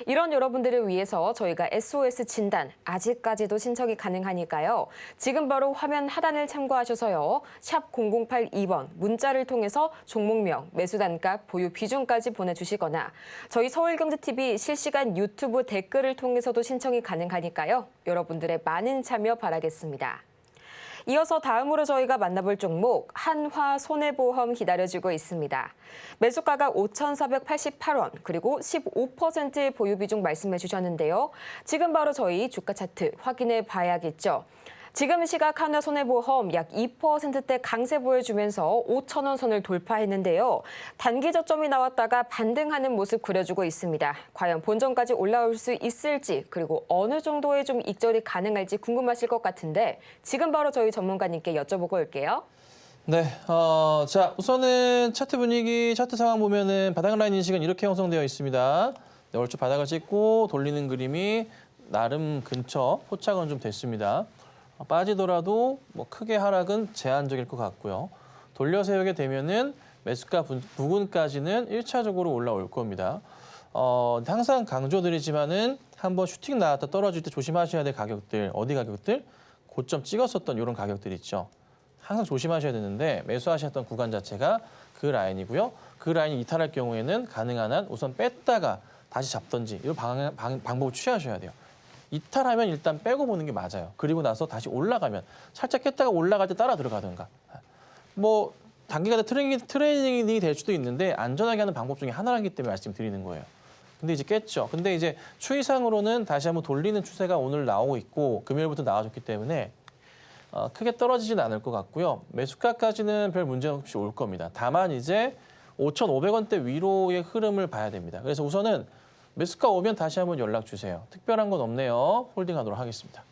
이런 여러분들을 위해서 저희가 SOS 진단 아직까지도 신청이 가능하니까요. 지금 바로 화면 하단을 참고하셔서요. 샵 0082번 문자를 통해서 종목명, 매수 단가, 보유 비중까지 보내주시거나 저희 서울경제TV 실시간 유튜브 댓글을 통해서도 신청이 가능하니까요. 여러분들의 많은 참여 바라겠습니다. 이어서 다음으로 저희가 만나볼 종목 한화손해보험 기다려주고 있습니다. 매수가가 5,488원 그리고 15%의 보유 비중 말씀해 주셨는데요. 지금 바로 저희 주가 차트 확인해 봐야겠죠. 지금 시각 한화손해보험 약 2%대 강세 보여주면서 5,000원 선을 돌파했는데요. 단기 저점이 나왔다가 반등하는 모습 그려주고 있습니다. 과연 본전까지 올라올 수 있을지 그리고 어느 정도의 좀 익절이 가능할지 궁금하실 것 같은데 지금 바로 저희 전문가님께 여쭤보고 올게요. 네, 자 우선은 차트 분위기, 차트 상황 보면은 바닥 라인 인식은 이렇게 형성되어 있습니다. 네, 얼추 바닥을 찍고 돌리는 그림이 나름 근처 포착은 좀 됐습니다. 빠지더라도 뭐 크게 하락은 제한적일 것 같고요. 돌려 세우게 되면은 매수가 부근까지는 1차적으로 올라올 겁니다. 항상 강조드리지만은 한번 슈팅 나왔다 떨어질 때 조심하셔야 될 가격들, 어디 가격들? 고점 찍었었던 이런 가격들 있죠. 항상 조심하셔야 되는데 매수하셨던 구간 자체가 그 라인이고요. 그 라인이 이탈할 경우에는 가능한 한 우선 뺐다가 다시 잡던지 이런 방법을 취하셔야 돼요. 이탈하면 일단 빼고 보는 게 맞아요. 그리고 나서 다시 올라가면 살짝 깼다가 올라갈 때 따라 들어가든가. 뭐 단기간에 트레이닝이 될 수도 있는데 안전하게 하는 방법 중에 하나이기 때문에 말씀드리는 거예요. 근데 이제 깼죠. 근데 이제 추이상으로는 다시 한번 돌리는 추세가 오늘 나오고 있고 금요일부터 나와줬기 때문에 크게 떨어지진 않을 것 같고요. 매수가까지는 별 문제 없이 올 겁니다. 다만 이제 5,500원대 위로의 흐름을 봐야 됩니다. 그래서 우선은 매수가 오면 다시 한번 연락 주세요. 특별한 건 없네요. 홀딩하도록 하겠습니다.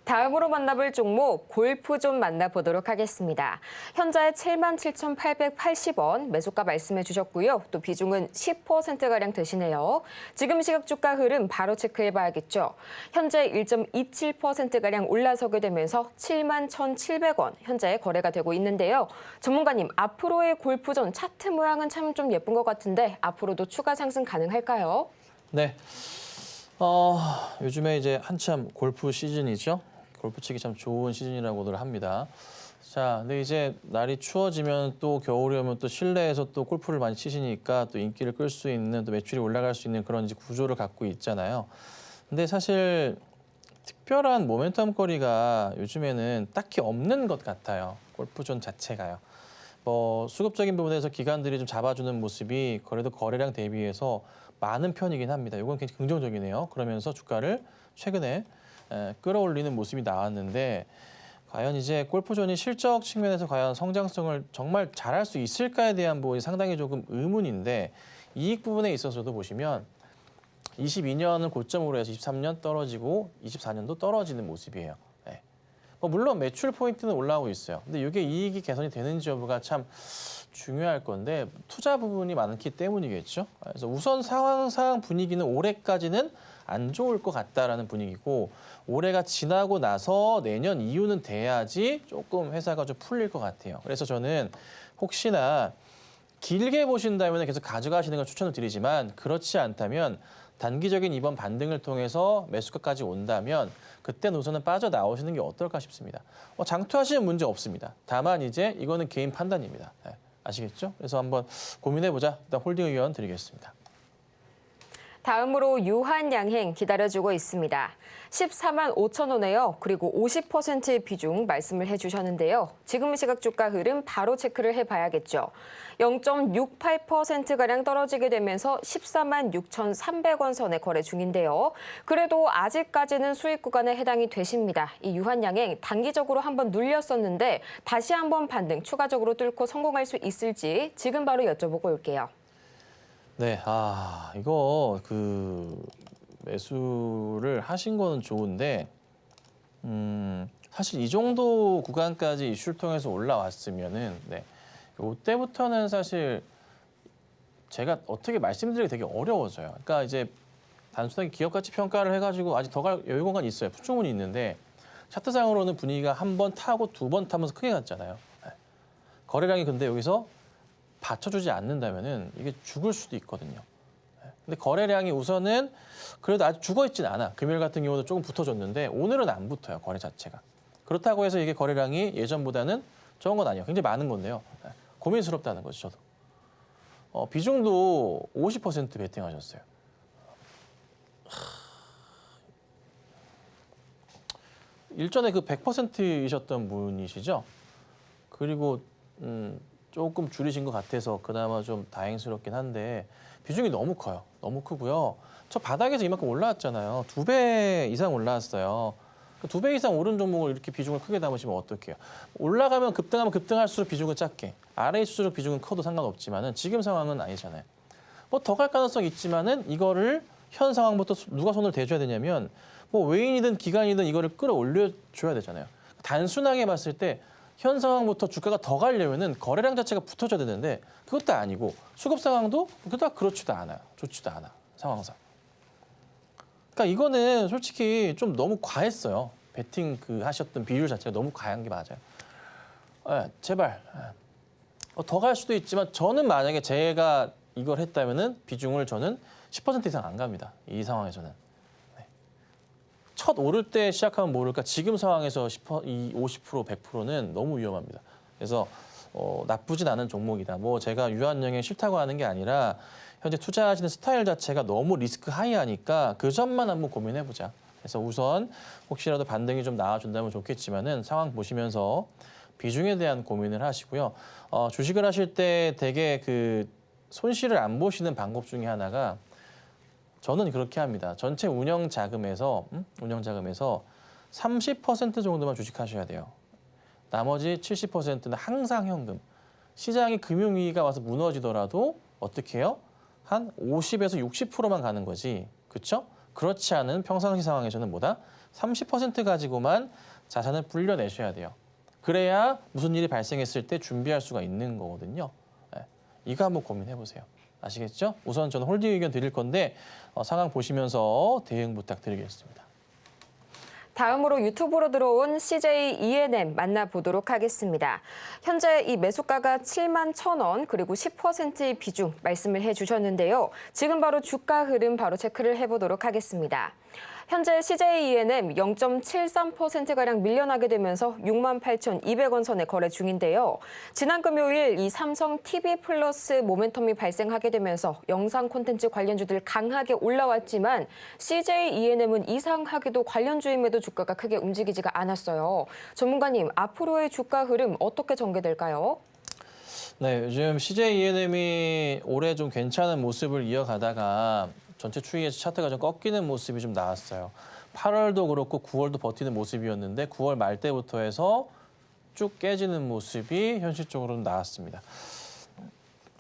다음으로 만나볼 종목 골프 좀 만나보도록 하겠습니다. 현재 77,880원 매수가 말씀해 주셨고요. 또 비중은 10%가량 되시네요. 지금 시각 주가 흐름 바로 체크해 봐야겠죠. 현재 1.27%가량 올라서게 되면서 71,700원 현재 거래가 되고 있는데요. 전문가님, 앞으로의 골프존 차트 모양은 참 좀 예쁜 것 같은데 앞으로도 추가 상승 가능할까요? 네. 요즘에 이제 한참 골프 시즌이죠. 골프 치기 참 좋은 시즌이라고들 합니다. 자, 근데 이제 날이 추워지면 또 겨울이 오면 또 실내에서 또 골프를 많이 치시니까 또 인기를 끌 수 있는 또 매출이 올라갈 수 있는 그런 이제 구조를 갖고 있잖아요. 근데 사실 특별한 모멘텀거리가 요즘에는 딱히 없는 것 같아요. 골프존 자체가요. 뭐 수급적인 부분에서 기관들이 좀 잡아주는 모습이 그래도 거래량 대비해서 많은 편이긴 합니다. 이건 굉장히 긍정적이네요. 그러면서 주가를 최근에 끌어올리는 모습이 나왔는데 과연 이제 골프존이 실적 측면에서 과연 성장성을 정말 잘할 수 있을까에 대한 부분이 상당히 조금 의문인데 이익 부분에 있어서도 보시면 22년을 고점으로 해서 23년 떨어지고 24년도 떨어지는 모습이에요. 네. 물론 매출 포인트는 올라오고 있어요. 근데 이게 이익이 개선이 되는지 여부가 참 중요할 건데 투자 부분이 많기 때문이겠죠. 그래서 우선 상황상 분위기는 올해까지는 안 좋을 것 같다라는 분위기고 올해가 지나고 나서 내년 이후는 돼야지 조금 회사가 좀 풀릴 것 같아요. 그래서 저는 혹시나 길게 보신다면 계속 가져가시는 걸 추천을 드리지만 그렇지 않다면 단기적인 이번 반등을 통해서 매수가까지 온다면 그때는 우선은 빠져나오시는 게 어떨까 싶습니다. 장투하시는 문제 없습니다. 다만 이제 이거는 개인 판단입니다. 네, 아시겠죠? 그래서 한번 고민해보자. 일단 홀딩 의견 드리겠습니다. 다음으로 유한양행 기다려주고 있습니다. 14만 5천 원에요. 그리고 50%의 비중 말씀을 해주셨는데요. 지금 시각 주가 흐름 바로 체크를 해봐야겠죠. 0.68%가량 떨어지게 되면서 14만 6,300원 선에 거래 중인데요. 그래도 아직까지는 수익 구간에 해당이 되십니다. 이 유한양행 단기적으로 한번 눌렸었는데 다시 한번 반등 추가적으로 뚫고 성공할 수 있을지 지금 바로 여쭤보고 올게요. 네, 이거 매수를 하신 거는 좋은데, 사실 이 정도 구간까지 이슈를 통해서 올라왔으면은, 네, 이때부터는 사실 제가 어떻게 말씀드리기 되게 어려워져요. 그러니까 이제 단순하게 기업 가치 평가를 해가지고 아직 더 갈 여유 공간이 있어요. 충분히 있는데, 차트상으로는 분위기가 한 번 타고 두 번 타면서 크게 갔잖아요. 네. 거래량이 근데 여기서 받쳐주지 않는다면은 이게 죽을 수도 있거든요. 근데 거래량이 우선은 그래도 아직 죽어있진 않아. 금요일 같은 경우도 조금 붙어줬는데 오늘은 안 붙어요. 거래 자체가. 그렇다고 해서 이게 거래량이 예전보다는 적은 건 아니에요. 굉장히 많은 건데요. 고민스럽다는 거죠, 저도. 비중도 50% 베팅하셨어요. 일전에 그 100%이셨던 분이시죠? 그리고 조금 줄이신 것 같아서 그나마 좀 다행스럽긴 한데 비중이 너무 커요. 너무 크고요. 저 바닥에서 이만큼 올라왔잖아요. 2배 이상 올라왔어요. 2배 이상 오른 종목을 이렇게 비중을 크게 담으시면 어떡해요. 올라가면 급등하면 급등할수록 비중은 작게, 아래에 있을수록 비중은 커도 상관없지만은 지금 상황은 아니잖아요. 더 갈 가능성이 있지만은 이거를 현 상황부터 누가 손을 대줘야 되냐면 외인이든 기관이든 이거를 끌어올려 줘야 되잖아요. 단순하게 봤을 때 현 상황부터 주가가 더 가려면은 거래량 자체가 붙어져야 되는데 그것도 아니고 수급 상황도 그닥 그렇지도 않아요. 좋지도 않아. 상황상. 그러니까 이거는 솔직히 좀 너무 과했어요. 베팅 하셨던 비율 자체가 너무 과한 게 맞아요. 제발. 더 갈 수도 있지만 저는 만약에 제가 이걸 했다면은 비중을 저는 10% 이상 안 갑니다. 이 상황에서는. 첫 오를 때 시작하면 모를까 지금 상황에서 50%, 100%는 너무 위험합니다. 그래서 나쁘진 않은 종목이다. 제가 유한양행 싫다고 하는 게 아니라 현재 투자하시는 스타일 자체가 너무 리스크 하이하니까 그 점만 한번 고민해보자. 그래서 우선 혹시라도 반등이 좀 나와준다면 좋겠지만은 상황 보시면서 비중에 대한 고민을 하시고요. 주식을 하실 때 되게 손실을 안 보시는 방법 중에 하나가 저는 그렇게 합니다. 전체 운영 자금에서 30% 정도만 주식하셔야 돼요. 나머지 70%는 항상 현금. 시장이 금융위기가 와서 무너지더라도 어떻게 해요? 한 50에서 60%만 가는 거지. 그렇죠? 그렇지 않은 평상시 상황에서는 30% 가지고만 자산을 불려내셔야 돼요. 그래야 무슨 일이 발생했을 때 준비할 수가 있는 거거든요. 이거 한번 고민해 보세요. 아시겠죠? 우선 저는 홀딩 의견 드릴 건데 상황 보시면서 대응 부탁드리겠습니다. 다음으로 유튜브로 들어온 CJ ENM 만나보도록 하겠습니다. 현재 이 매수가가 7만 1,000원 그리고 10%의 비중 말씀을 해주셨는데요. 지금 바로 주가 흐름 바로 체크를 해보도록 하겠습니다. 현재 CJ ENM 0.73%가량 밀려나게 되면서 68,200원 선에 거래 중인데요. 지난 금요일 이 삼성 TV 플러스 모멘텀이 발생하게 되면서 영상 콘텐츠 관련주들 강하게 올라왔지만 CJ ENM은 이상하게도 관련주임에도 주가가 크게 움직이지가 않았어요. 전문가님, 앞으로의 주가 흐름 어떻게 전개될까요? 네, 요즘 CJ ENM이 올해 좀 괜찮은 모습을 이어가다가 전체 추이에서 차트가 좀 꺾이는 모습이 좀 나왔어요. 8월도 그렇고 9월도 버티는 모습이었는데 9월 말 때부터 해서 쭉 깨지는 모습이 현실적으로는 나왔습니다.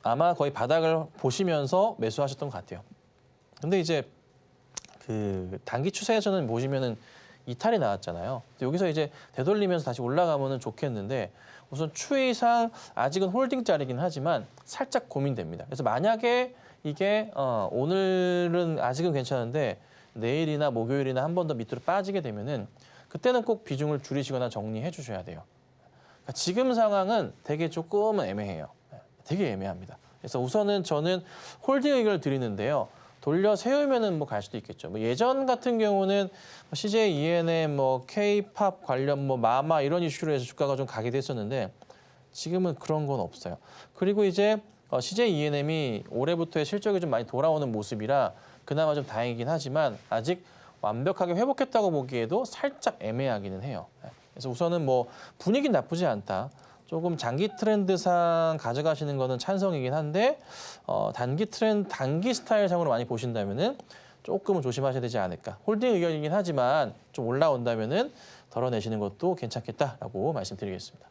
아마 거의 바닥을 보시면서 매수하셨던 것 같아요. 근데 이제 그 단기 추세에서는 보시면은 이탈이 나왔잖아요. 여기서 이제 되돌리면서 다시 올라가면은 좋겠는데 우선 추이상 아직은 홀딩 자리긴 하지만 살짝 고민됩니다. 그래서 만약에 이게 오늘은 아직은 괜찮은데 내일이나 목요일이나 한 번 더 밑으로 빠지게 되면은 그때는 꼭 비중을 줄이시거나 정리해 주셔야 돼요. 그러니까 지금 상황은 되게 조금은 애매해요. 되게 애매합니다. 그래서 우선은 저는 홀딩 의견을 드리는데요. 돌려 세우면은 뭐 갈 수도 있겠죠. 뭐 예전 같은 경우는 CJ ENM, 뭐 K-팝 관련 뭐 마마 이런 이슈로 해서 주가가 좀 가기도 했었는데 지금은 그런 건 없어요. 그리고 이제 CJ ENM이 올해부터의 실적이 좀 많이 돌아오는 모습이라 그나마 좀 다행이긴 하지만 아직 완벽하게 회복했다고 보기에도 살짝 애매하기는 해요. 그래서 우선은 뭐 분위기는 나쁘지 않다. 조금 장기 트렌드상 가져가시는 거는 찬성이긴 한데 단기 스타일상으로 많이 보신다면은 조금은 조심하셔야 되지 않을까. 홀딩 의견이긴 하지만 좀 올라온다면은 덜어내시는 것도 괜찮겠다라고 말씀드리겠습니다.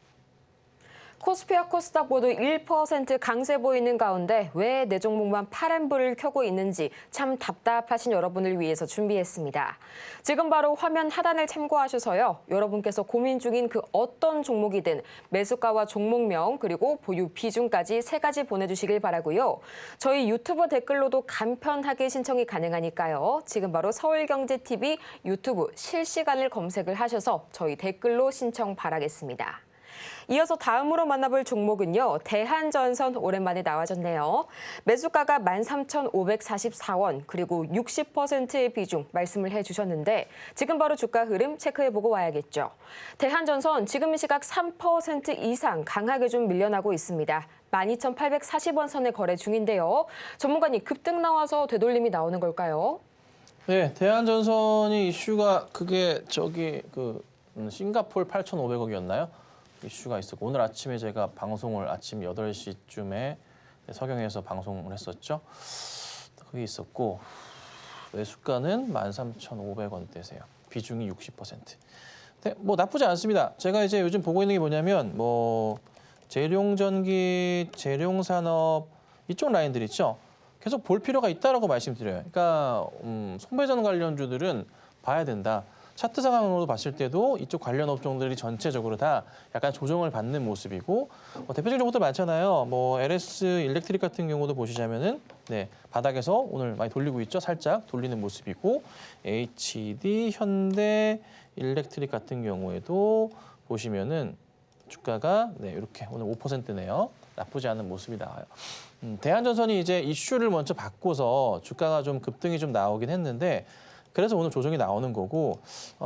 코스피와 코스닥 모두 1% 강세 보이는 가운데 왜 내 종목만 파란불을 켜고 있는지 참 답답하신 여러분을 위해서 준비했습니다. 지금 바로 화면 하단을 참고하셔서요. 여러분께서 고민 중인 그 어떤 종목이든 매수가와 종목명 그리고 보유 비중까지 3가지 보내주시길 바라고요. 저희 유튜브 댓글로도 간편하게 신청이 가능하니까요. 지금 바로 서울경제TV 유튜브 실시간을 검색을 하셔서 저희 댓글로 신청 바라겠습니다. 이어서 다음으로 만나볼 종목은요. 대한전선 오랜만에 나와줬네요. 매수가가 13,544원 그리고 60%의 비중 말씀을 해주셨는데 지금 바로 주가 흐름 체크해보고 와야겠죠. 대한전선 지금 이 시각 3% 이상 강하게 좀 밀려나고 있습니다. 12,840원 선에 거래 중인데요. 전문가님 급등 나와서 되돌림이 나오는 걸까요? 네, 대한전선이 이슈가 그게 싱가폴 8,500억이었나요? 이슈가 있었고 오늘 아침에 제가 방송을 아침 8시쯤에 서경에서 방송을 했었죠. 그게 있었고 매수가는 13,500원대세요. 비중이 60%. 네, 뭐 나쁘지 않습니다. 제가 이제 요즘 보고 있는 게 뭐냐면 뭐 재룡전기, 재룡산업 이쪽 라인들 있죠. 계속 볼 필요가 있다라고 말씀드려요. 그러니까 손배전 관련주들은 봐야 된다. 차트 상황으로 봤을 때도 이쪽 관련 업종들이 전체적으로 다 약간 조정을 받는 모습이고 대표적인 종목들 많잖아요. 뭐 LS 일렉트릭 같은 경우도 보시자면은 네, 바닥에서 오늘 많이 돌리고 있죠. 살짝 돌리는 모습이고 HD, 현대, 일렉트릭 같은 경우에도 보시면은 주가가 네, 이렇게 오늘 5%네요. 나쁘지 않은 모습이 나와요. 대한전선이 이제 이슈를 먼저 받고서 주가가 좀 급등이 좀 나오긴 했는데 그래서 오늘 조정이 나오는 거고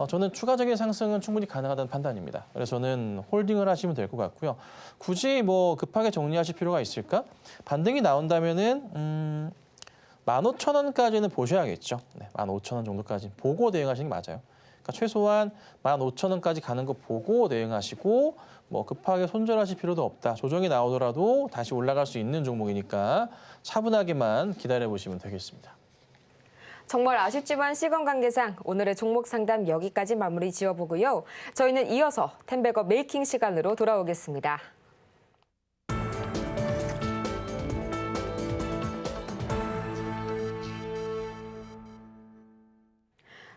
저는 추가적인 상승은 충분히 가능하다는 판단입니다. 그래서 저는 홀딩을 하시면 될 것 같고요. 굳이 뭐 급하게 정리하실 필요가 있을까? 반등이 나온다면은 15,000원까지는 보셔야겠죠. 네, 15,000원 정도까지 보고 대응하시는 게 맞아요. 그러니까 최소한 15,000원까지 가는 거 보고 대응하시고 뭐 급하게 손절하실 필요도 없다. 조정이 나오더라도 다시 올라갈 수 있는 종목이니까 차분하게만 기다려보시면 되겠습니다. 정말 아쉽지만 시간 관계상 오늘의 종목 상담 여기까지 마무리 지어보고요. 저희는 이어서 텐베거 메이킹 시간으로 돌아오겠습니다.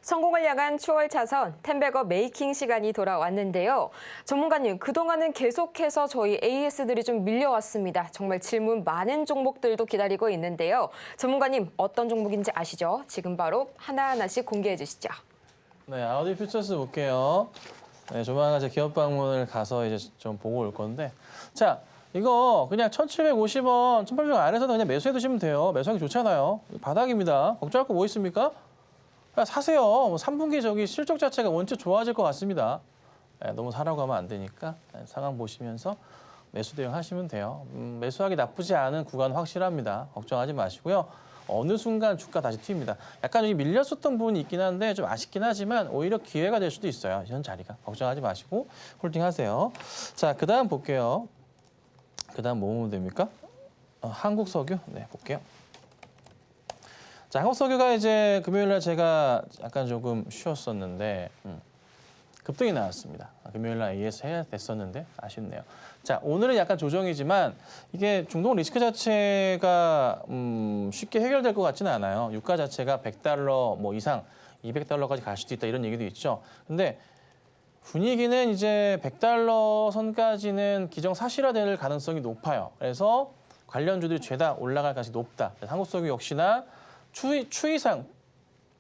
성공을 향한 추월 차선 텐베거 메이킹 시간이 돌아왔는데요. 전문가님, 그동안은 계속해서 저희 AS들이 좀 밀려왔습니다. 정말 질문 많은 종목들도 기다리고 있는데요. 전문가님, 어떤 종목인지 아시죠? 지금 바로 하나하나씩 공개해 주시죠. 네, 아우디 퓨처스 볼게요. 네, 조만간 제 기업 방문을 가서 이제 좀 보고 올 건데. 자, 이거 그냥 1,750원, 1,800원 안에서는 그냥 매수해 두시면 돼요. 매수하기 좋잖아요. 바닥입니다. 걱정할 거 뭐 있습니까? 사세요. 뭐 3분기 저기 실적 자체가 원체 좋아질 것 같습니다. 네, 너무 사라고 하면 안 되니까 상황 보시면서 매수 대응하시면 돼요. 매수하기 나쁘지 않은 구간 확실합니다. 걱정하지 마시고요. 어느 순간 주가 다시 튑니다. 약간 여기 밀렸었던 부분이 있긴 한데 좀 아쉽긴 하지만 오히려 기회가 될 수도 있어요. 현 자리가. 걱정하지 마시고 홀딩하세요. 자, 그다음 볼게요. 그다음 뭐 보면 됩니까? 한국석유. 네, 볼게요. 자, 한국석유가 이제 금요일 날 제가 약간 조금 쉬었었는데 급등이 나왔습니다. 금요일 날 AS 해야 됐었는데 아쉽네요. 자, 오늘은 약간 조정이지만 이게 중동 리스크 자체가 쉽게 해결될 것 같지는 않아요. 유가 자체가 100달러 뭐 이상, 200달러까지 갈 수도 있다 이런 얘기도 있죠. 근데 분위기는 이제 100달러 선까지는 기정사실화될 가능성이 높아요. 그래서 관련주들이 죄다 올라갈 가능성이 높다. 한국석유 역시나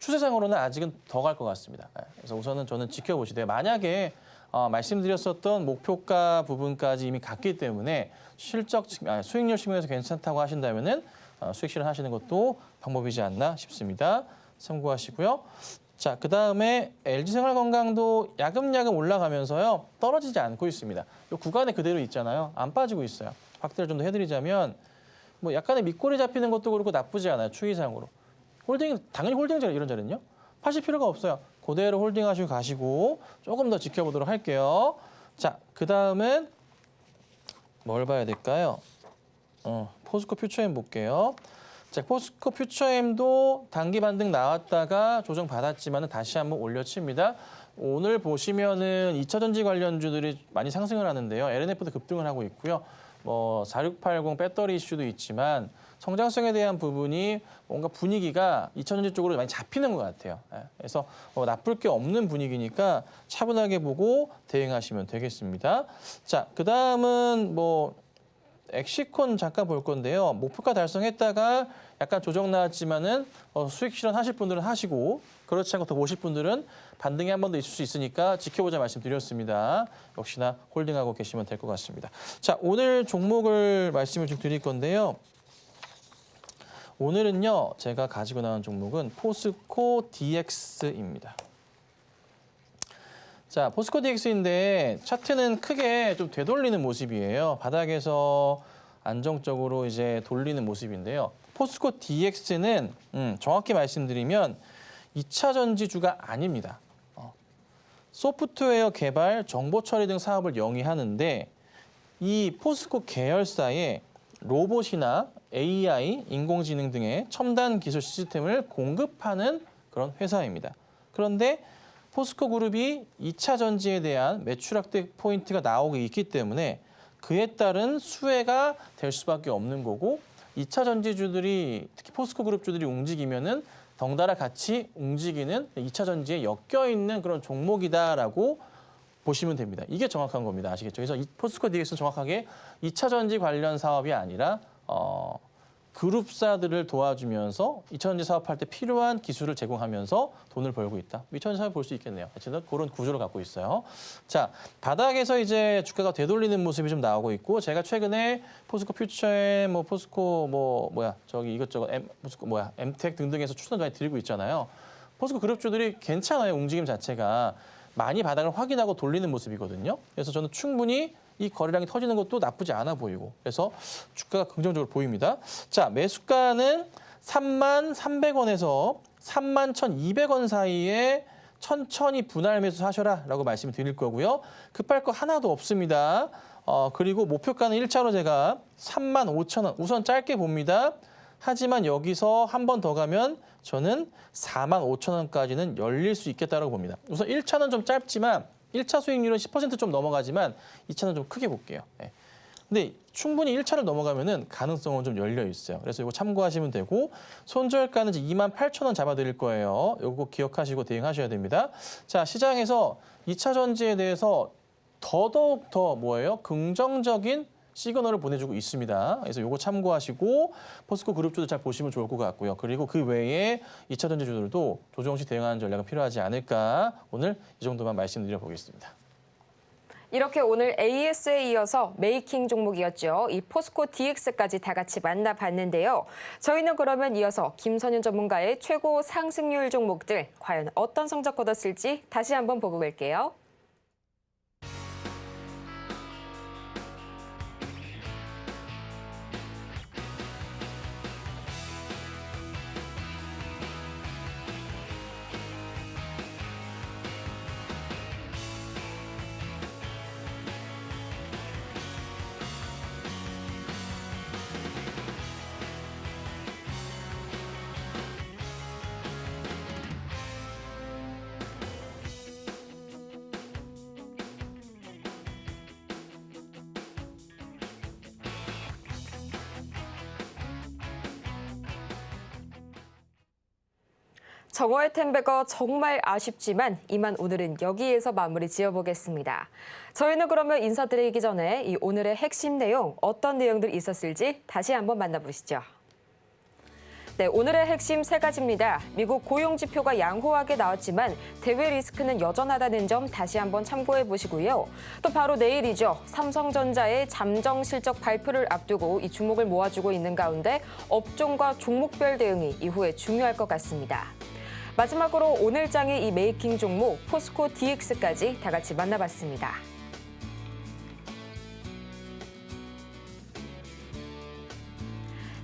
추세상으로는 아직은 더 갈 것 같습니다. 그래서 우선은 저는 지켜보시되 만약에 말씀드렸었던 목표가 부분까지 이미 갔기 때문에 수익률 측면에서 괜찮다고 하신다면은 수익 실현하시는 것도 방법이지 않나 싶습니다. 참고하시고요. 자, 그다음에 LG생활건강도 야금야금 올라가면서요. 떨어지지 않고 있습니다. 이 구간에 그대로 있잖아요. 안 빠지고 있어요. 확대를 좀 더 해드리자면 뭐 약간의 밑골이 잡히는 것도 그렇고 나쁘지 않아요. 추이상으로. 당연히 홀딩 이런 자리는요. 파실 필요가 없어요. 그대로 홀딩하시고 가시고 조금 더 지켜보도록 할게요. 자, 그다음은 뭘 봐야 될까요? 포스코 퓨처엠 볼게요. 자, 포스코 퓨처엠도 단기 반등 나왔다가 조정 받았지만 다시 한번 올려칩니다. 오늘 보시면은 2차 전지 관련주들이 많이 상승을 하는데요. LNF도 급등을 하고 있고요. 뭐 4680 배터리 이슈도 있지만 성장성에 대한 부분이 뭔가 분위기가 2차 전지 쪽으로 많이 잡히는 것 같아요. 그래서 나쁠 게 없는 분위기니까 차분하게 보고 대응하시면 되겠습니다. 자, 그다음은 뭐 엑시콘 잠깐 볼 건데요. 목표가 달성했다가 약간 조정 나왔지만은 수익 실현하실 분들은 하시고 그렇지 않고 더 보실 분들은 반등이 한 번 더 있을 수 있으니까 지켜보자 말씀드렸습니다. 역시나 홀딩하고 계시면 될 것 같습니다. 자, 오늘 종목을 말씀을 좀 드릴 건데요. 오늘은요, 제가 가지고 나온 종목은 포스코 DX입니다. 자, 포스코 DX인데 차트는 크게 좀 되돌리는 모습이에요. 바닥에서 안정적으로 이제 돌리는 모습인데요. 포스코 DX는 정확히 말씀드리면 2차 전지주가 아닙니다. 소프트웨어 개발, 정보 처리 등 사업을 영위하는데 이 포스코 계열사에 로봇이나 AI, 인공지능 등의 첨단 기술 시스템을 공급하는 그런 회사입니다. 그런데 포스코 그룹이 2차 전지에 대한 매출 확대 포인트가 나오고 있기 때문에 그에 따른 수혜가 될 수밖에 없는 거고 2차 전지주들이 특히 포스코 그룹주들이 움직이면은 덩달아 같이 움직이는 2차 전지에 엮여 있는 그런 종목이다라고 보시면 됩니다. 이게 정확한 겁니다. 아시겠죠? 그래서 이 포스코 DX는 정확하게 2차 전지 관련 사업이 아니라 그룹사들을 도와주면서 2차 전지 사업할 때 필요한 기술을 제공하면서 돈을 벌고 있다. 2차 전지 사업 볼 수 있겠네요. 어쨌든 그런 구조를 갖고 있어요. 자, 바닥에서 이제 주가가 되돌리는 모습이 좀 나오고 있고 제가 최근에 포스코 퓨처에 뭐 포스코 이것저것 엠텍 등등에서 추천 많이 드리고 있잖아요. 포스코 그룹주들이 괜찮아요. 움직임 자체가 많이 바닥을 확인하고 돌리는 모습이거든요. 그래서 저는 충분히 이 거래량이 터지는 것도 나쁘지 않아 보이고 그래서 주가가 긍정적으로 보입니다. 자, 매수가는 33,300원에서 31,200원 사이에 천천히 분할 매수 하셔라라고 말씀을 드릴 거고요. 급할 거 하나도 없습니다. 그리고 목표가는 1차로 제가 35,000원 우선 짧게 봅니다. 하지만 여기서 한 번 더 가면 저는 45,000원까지는 열릴 수 있겠다고 봅니다. 우선 1차는 좀 짧지만 1차 수익률은 10% 좀 넘어가지만 2차는 좀 크게 볼게요. 근데 충분히 1차를 넘어가면은 가능성은 좀 열려 있어요. 그래서 이거 참고하시면 되고 손절가는 이제 28,000원 잡아드릴 거예요. 이거 기억하시고 대응하셔야 됩니다. 자, 시장에서 2차 전지에 대해서 더더욱 더 긍정적인 시그널을 보내주고 있습니다. 그래서 이거 참고하시고 포스코 그룹주도 잘 보시면 좋을 것 같고요. 그리고 그 외에 2차 전지주들도 조정시 대응하는 전략은 필요하지 않을까. 오늘 이 정도만 말씀드려 보겠습니다. 이렇게 오늘 AS에 이어서 메이킹 종목이었죠. 이 포스코 DX까지 다 같이 만나봤는데요. 저희는 그러면 이어서 김선윤 전문가의 최고 상승률 종목들 과연 어떤 성적 거뒀을지 다시 한번 보고 갈게요. 정오의 텐베거 정말 아쉽지만 이만 오늘은 여기에서 마무리 지어보겠습니다. 저희는 그러면 인사드리기 전에 이 오늘의 핵심 내용 어떤 내용들 있었을지 다시 한번 만나보시죠. 네, 오늘의 핵심 세 가지입니다. 미국 고용 지표가 양호하게 나왔지만 대외 리스크는 여전하다는 점 다시 한번 참고해 보시고요. 또 바로 내일이죠. 삼성전자의 잠정 실적 발표를 앞두고 이 주목을 모아주고 있는 가운데 업종과 종목별 대응이 이후에 중요할 것 같습니다. 마지막으로 오늘 장의 이 메이킹 종목 포스코 DX까지 다 같이 만나봤습니다.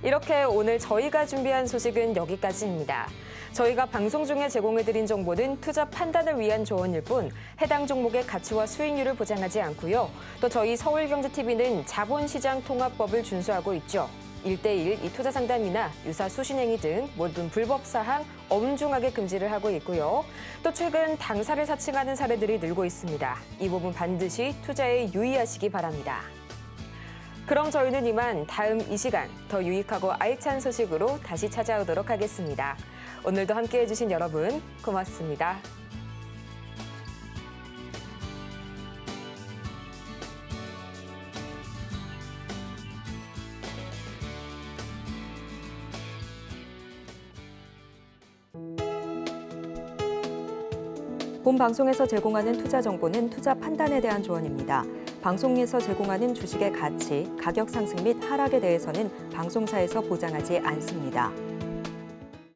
이렇게 오늘 저희가 준비한 소식은 여기까지입니다. 저희가 방송 중에 제공해드린 정보는 투자 판단을 위한 조언일 뿐 해당 종목의 가치와 수익률을 보장하지 않고요. 또 저희 서울경제TV는 자본시장 통합법을 준수하고 있죠. 1:1 이 투자 상담이나 유사 수신행위 등 모든 불법 사항 엄중하게 금지를 하고 있고요. 또 최근 당사를 사칭하는 사례들이 늘고 있습니다. 이 부분 반드시 투자에 유의하시기 바랍니다. 그럼 저희는 이만 다음 이 시간 더 유익하고 알찬 소식으로 다시 찾아오도록 하겠습니다. 오늘도 함께해 주신 여러분 고맙습니다. 본 방송에서 제공하는 투자 정보는 투자 판단에 대한 조언입니다. 방송에서 제공하는 주식의 가치, 가격 상승 및 하락에 대해서는 방송사에서 보장하지 않습니다.